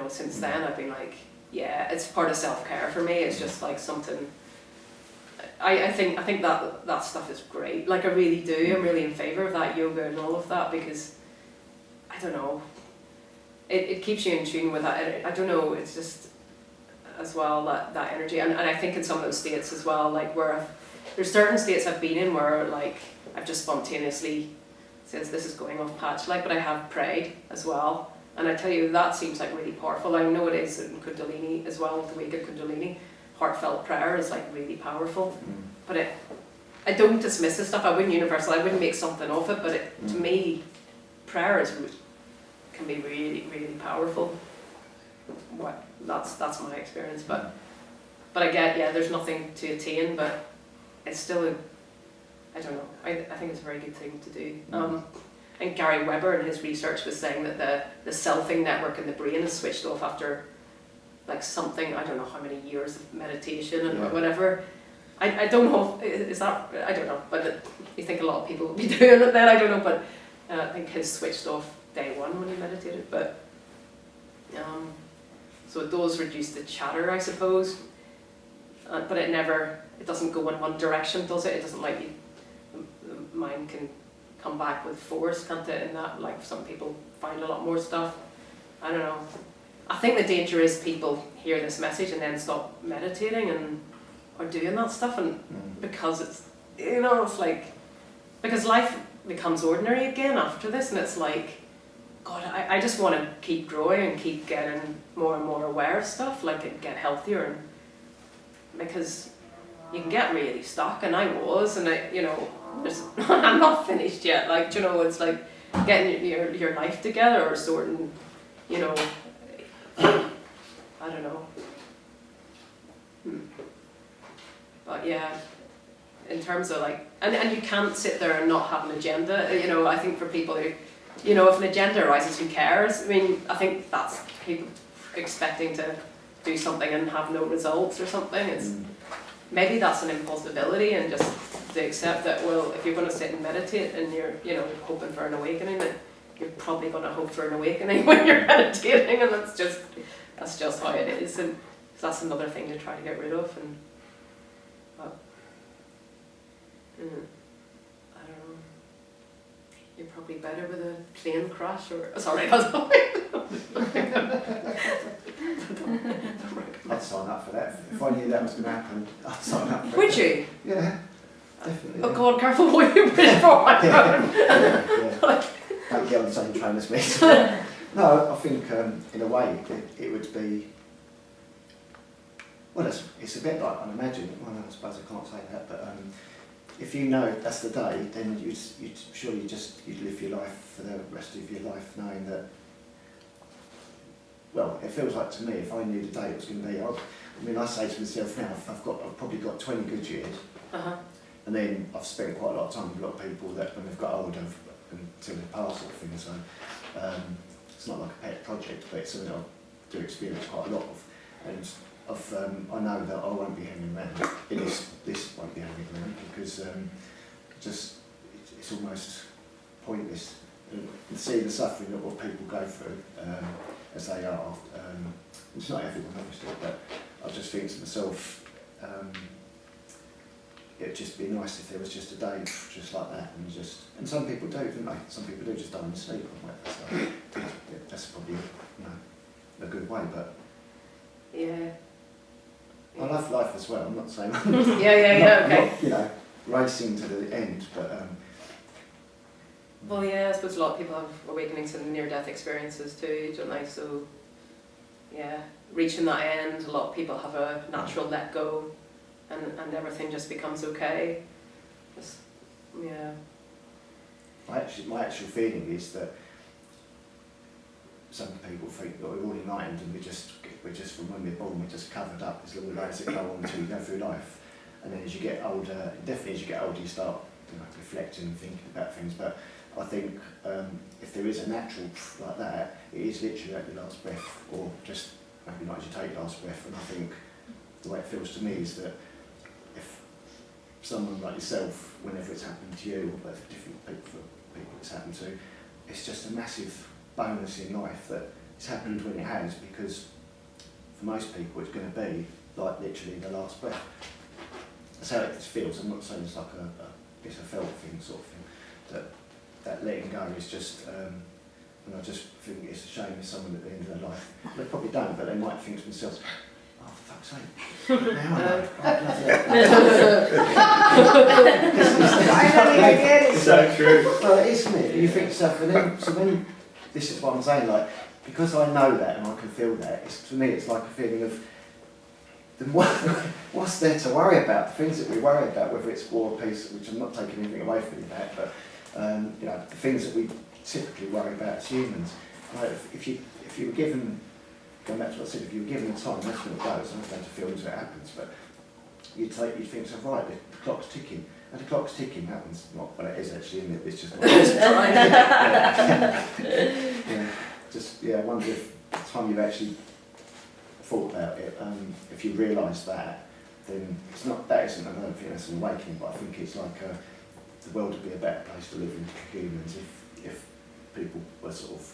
since then I've been like, it's part of self-care for me, it's just like something, I think that stuff is great. Like I really do. I'm really in favour of that yoga and all of that, because I don't know. It keeps you in tune with that. I don't know. It's just as well that energy, and I think in some of those states as well, like where there's certain states I've been in where like I've just spontaneously, since this is going off patch, like, but I have prayed as well, and I tell you that seems like really powerful. I know it is in kundalini as well, the wake of kundalini. Heartfelt prayer is like really powerful, but I don't dismiss this stuff. I wouldn't universal. I wouldn't make something of it. But to me, prayer can be really, really powerful. That's my experience. But I get there's nothing to attain, but it's still I don't know. I think it's a very good thing to do. And Gary Weber in his research was saying that the selfing network in the brain is switched off after like something, I don't know how many years of meditation and whatever. I don't know, is that, I don't know, but you think a lot of people would be doing it then, I don't know, but I think his switched off day one when he meditated, but so it does reduce the chatter, I suppose, but it doesn't go in one direction, does it? It doesn't like the mind can come back with force, can't it, in that, like some people find a lot more stuff, I don't know. I think the danger is people hear this message and then stop meditating or doing that stuff, and because it's, it's like, because life becomes ordinary again after this, and it's like, God, I just want to keep growing and keep getting more and more aware of stuff, like and get healthier, and because you can get really stuck, and I was, and I'm not finished yet, like, it's like getting your life together or sorting, I don't know. But yeah, in terms of like, and you can't sit there and not have an agenda. You know, I think for people who, you know, if an agenda arises, who cares? I mean, I think that's people expecting to do something and have no results or something. It's maybe that's an impossibility, and just to accept that, well, if you're going to sit and meditate and you're, you know, hoping for an awakening, that you're probably going to hope for an awakening when you're meditating, and that's just how it is, and that's another thing to try to get rid of. And but, I don't know. You're probably better with a plane crash, or sorry, I was I'd sign up for that. If I knew that was going to happen, I'd sign up for it. Would you? Yeah, definitely. Oh God, careful what you wish for. Yeah. Don't get on the same train as me. No, I think in a way it would be. Well, it's a bit like, I imagine. Well, I suppose I can't say that, but if you know that's the day, then you'd surely you'd live your life for the rest of your life knowing that. Well, it feels like to me, if I knew the day it was going to be, I mean, I say to myself now, I've probably got 20 good years, and then I've spent quite a lot of time with a lot of people that when they've got older until they pass sort of thing. So it's not like a pet project, but it's something I do experience quite a lot of, and I know that I won't be hanging around. This won't be hanging around because it's almost pointless. And see the suffering that what people go through as they are. It's not everyone obviously, but I just think to myself, it'd just be nice if there was just a day just like that, and some people do, don't they? Some people do just die in sleep. So that's probably a good way, but Yeah. I love life as well. I'm not saying Yeah. Okay. not, you know, racing to the end, but. Well, yeah, I suppose a lot of people have awakenings and near-death experiences too, don't they? So, yeah, reaching that end, a lot of people have a natural let go, and everything just becomes okay. Just, yeah. My actual feeling is that some people think that we're all enlightened and we're just from when we're born, we're just covered up. There's little layers that go on until you go through life, and then as you get older, definitely as you get older, you start reflecting and thinking about things. But I think if there is a natural like that, it is literally at your last breath, or just maybe not as you take your last breath. And I think the way it feels to me is that if someone like yourself, whenever it's happened to you, or different people it's happened to, it's just a massive bonus in life that it's happened when it has, because for most people it's going to be like literally the last breath. That's how it feels. I'm not saying it's like it's a felt thing sort of thing. That letting go is just, and I just think it's a shame if someone at the end of their life, they probably don't, but they might think to themselves, oh, for fuck's sake, now I get it. So true. Well, it is, isn't it? You think to yourself, and then, so when, this is what I'm saying, like, because I know that and I can feel that, for me it's like a feeling of, then what's there to worry about? The things that we worry about, whether it's war or peace, which I'm not taking anything away from that, but you know, the things that we typically worry about as humans. Like if you were given, going back to what I said, if you were given the time, that's when it goes. I'm not going to feel until it happens, but you'd think, so right, the clock's ticking. And the clock's ticking happens, not, well it is actually, isn't it? It's just not. I wonder if the time you've actually thought about it, if you realise that, then it's not, that isn't, I don't think that's an awakening, but I think it's like the world would be a better place to live in for humans if people were sort of.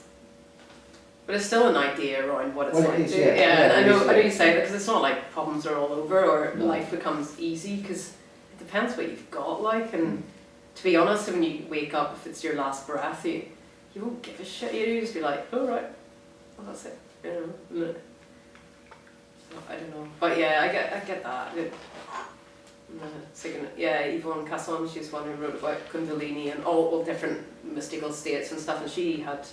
But it's still an idea around what it's Well, like it is, to. yeah. I know you say that, because it's not like problems are all over or life becomes easy, because it depends what you've got, like, and to be honest, when you wake up, if it's your last breath, you won't give a shit. You just be like, oh right, well that's it, you know. So, I don't know, but yeah, I get that. Yvonne Casson, she's one who wrote about kundalini and all different mystical states and stuff, and she had,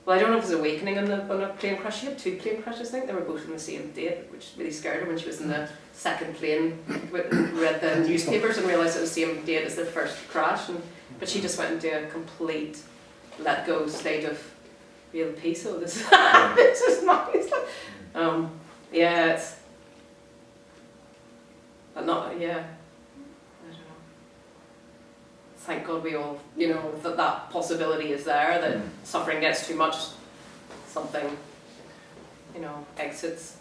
well, I don't know if it was awakening on a plane crash. She had 2 plane crashes, I think. They were both on the same date, which really scared her when she was in the second plane, read the newspapers and realised it was the same date as the first crash. But she just went into a complete let go state of real peace. So this is nice. Yeah, it's not, yeah. I don't know. thank God we all, you know, that possibility is there, that suffering gets too much, something, you know, exits.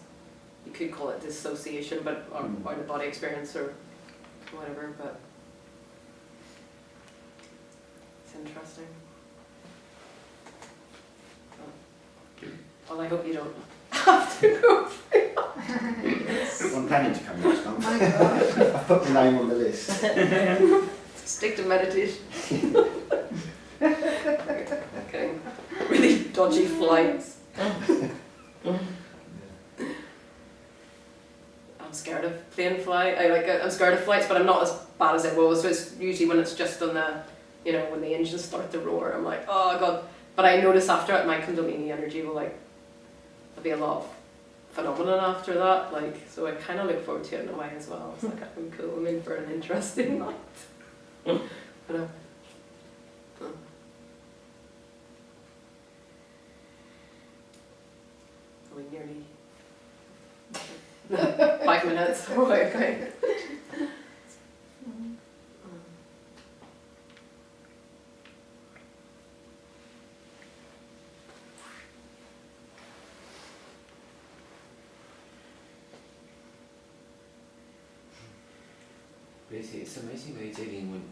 You could call it dissociation, but or out of body experience or whatever, but it's interesting. Well, I hope you don't have to go. I'm planning to come next month. My God. I've put my name on the list. Stick to meditation. Getting really dodgy flights. I'm scared of plane flight. I'm scared of flights, but I'm not as bad as it was. So it's usually when it's just on the, you know, when the engines start to roar, I'm like, oh God. But I notice after it, my kundalini energy will like, there'll be a lot of phenomenon after that. Like, so I kind of look forward to it in a way as well. It's like, I'm cool. I'm in for an interesting night. But, we nearly 5 minutes. Oh, okay. Basically, it's amazing meditating when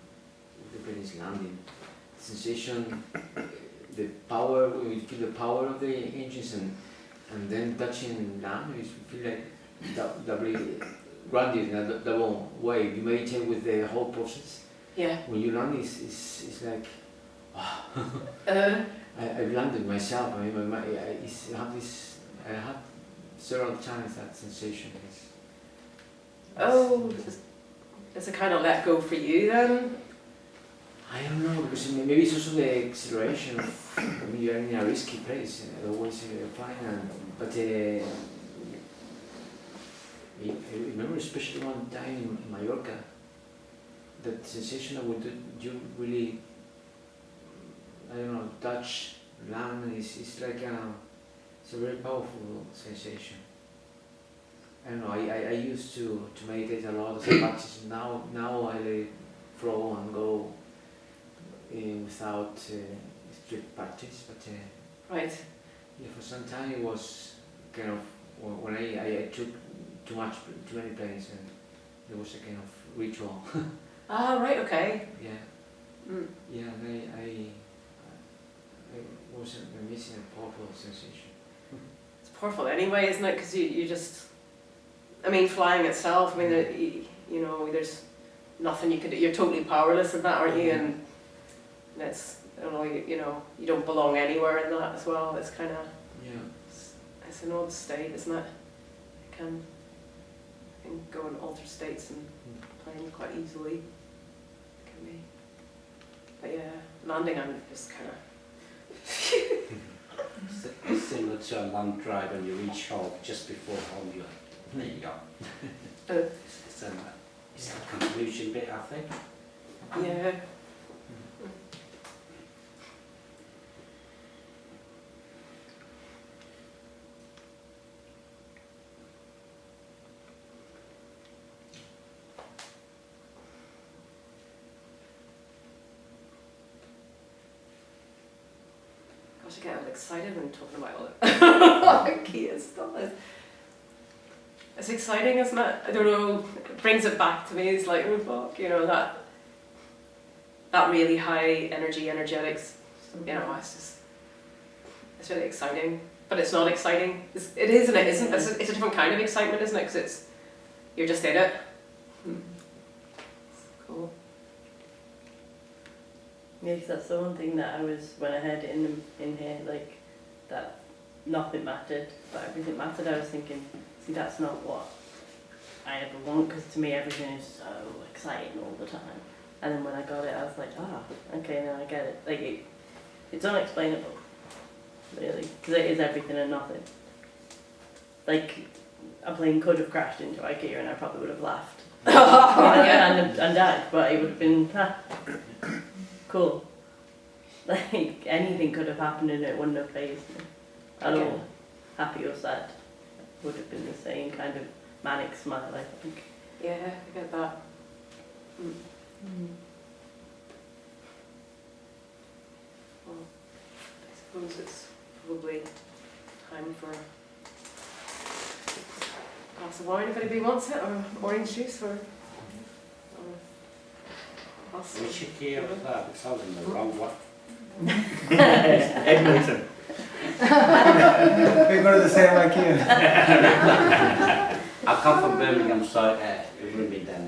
the plane is landing. The sensation, the power, when you feel the power of the engines and then touching land, you feel like doubly grounded in a double way. You meditate with the whole process. Yeah. When you land, it's like, wow. I've landed myself. I mean, I have several times that sensation. It's a kind of let go for you then? I don't know, because maybe it's also the acceleration of when you're in a risky place, always flying. But I remember especially one time in Mallorca, that sensation of when you really, I don't know, touch land is like it's a very powerful sensation. I don't know, I used to meditate a lot as a practice. Now I let it flow and go without strict practice. But Right. yeah, for some time it was kind of, when I took too many planes, and there was a kind of ritual. Ah, right, okay. Yeah. Yeah, and I was an amazing and powerful sensation. It's powerful anyway, isn't it? Because you just, I mean, flying itself, I mean, you know, there's nothing you can do. You're totally powerless in that, aren't you? And it's, I don't know, you know, you don't belong anywhere in that as well. It's kind of, it's an odd state, isn't it? You can go in altered states and plane quite easily. Can be. But yeah, landing, I'm just kind of. It's similar to a long drive when you reach home just before home. You're there you go. It's the conclusion bit, I think. Yeah. Gosh, I get all excited when talking about all the key and stuff. It's exciting, isn't it? I don't know, it brings it back to me. It's like, oh fuck, you know, that really high energy, energetics, you know, it's really exciting. But it's not exciting. It is and it isn't. It's a different kind of excitement, isn't it? Because you're just in it. Cool. Yeah, 'cause that's the one thing that I was, when I heard it in here, like, that nothing mattered, but everything mattered. I was thinking, see, that's not what I ever want, because to me everything is so exciting all the time. And then when I got it, I was like, okay, now I get it. Like, it's unexplainable, really, because it is everything and nothing. Like, a plane could have crashed into IKEA and I probably would have laughed. and died, but it would have been cool. Like, anything could have happened and it wouldn't have fazed me at all. Happy or sad would have been the same kind of manic smile, I think. Yeah, I get that. Well, I suppose it's probably time for a glass of wine if anybody wants it, or orange juice, or us. We should hear of that because I was in the wrong one. Edmonton. We're going to the same like you. I come from Birmingham, so it wouldn't be done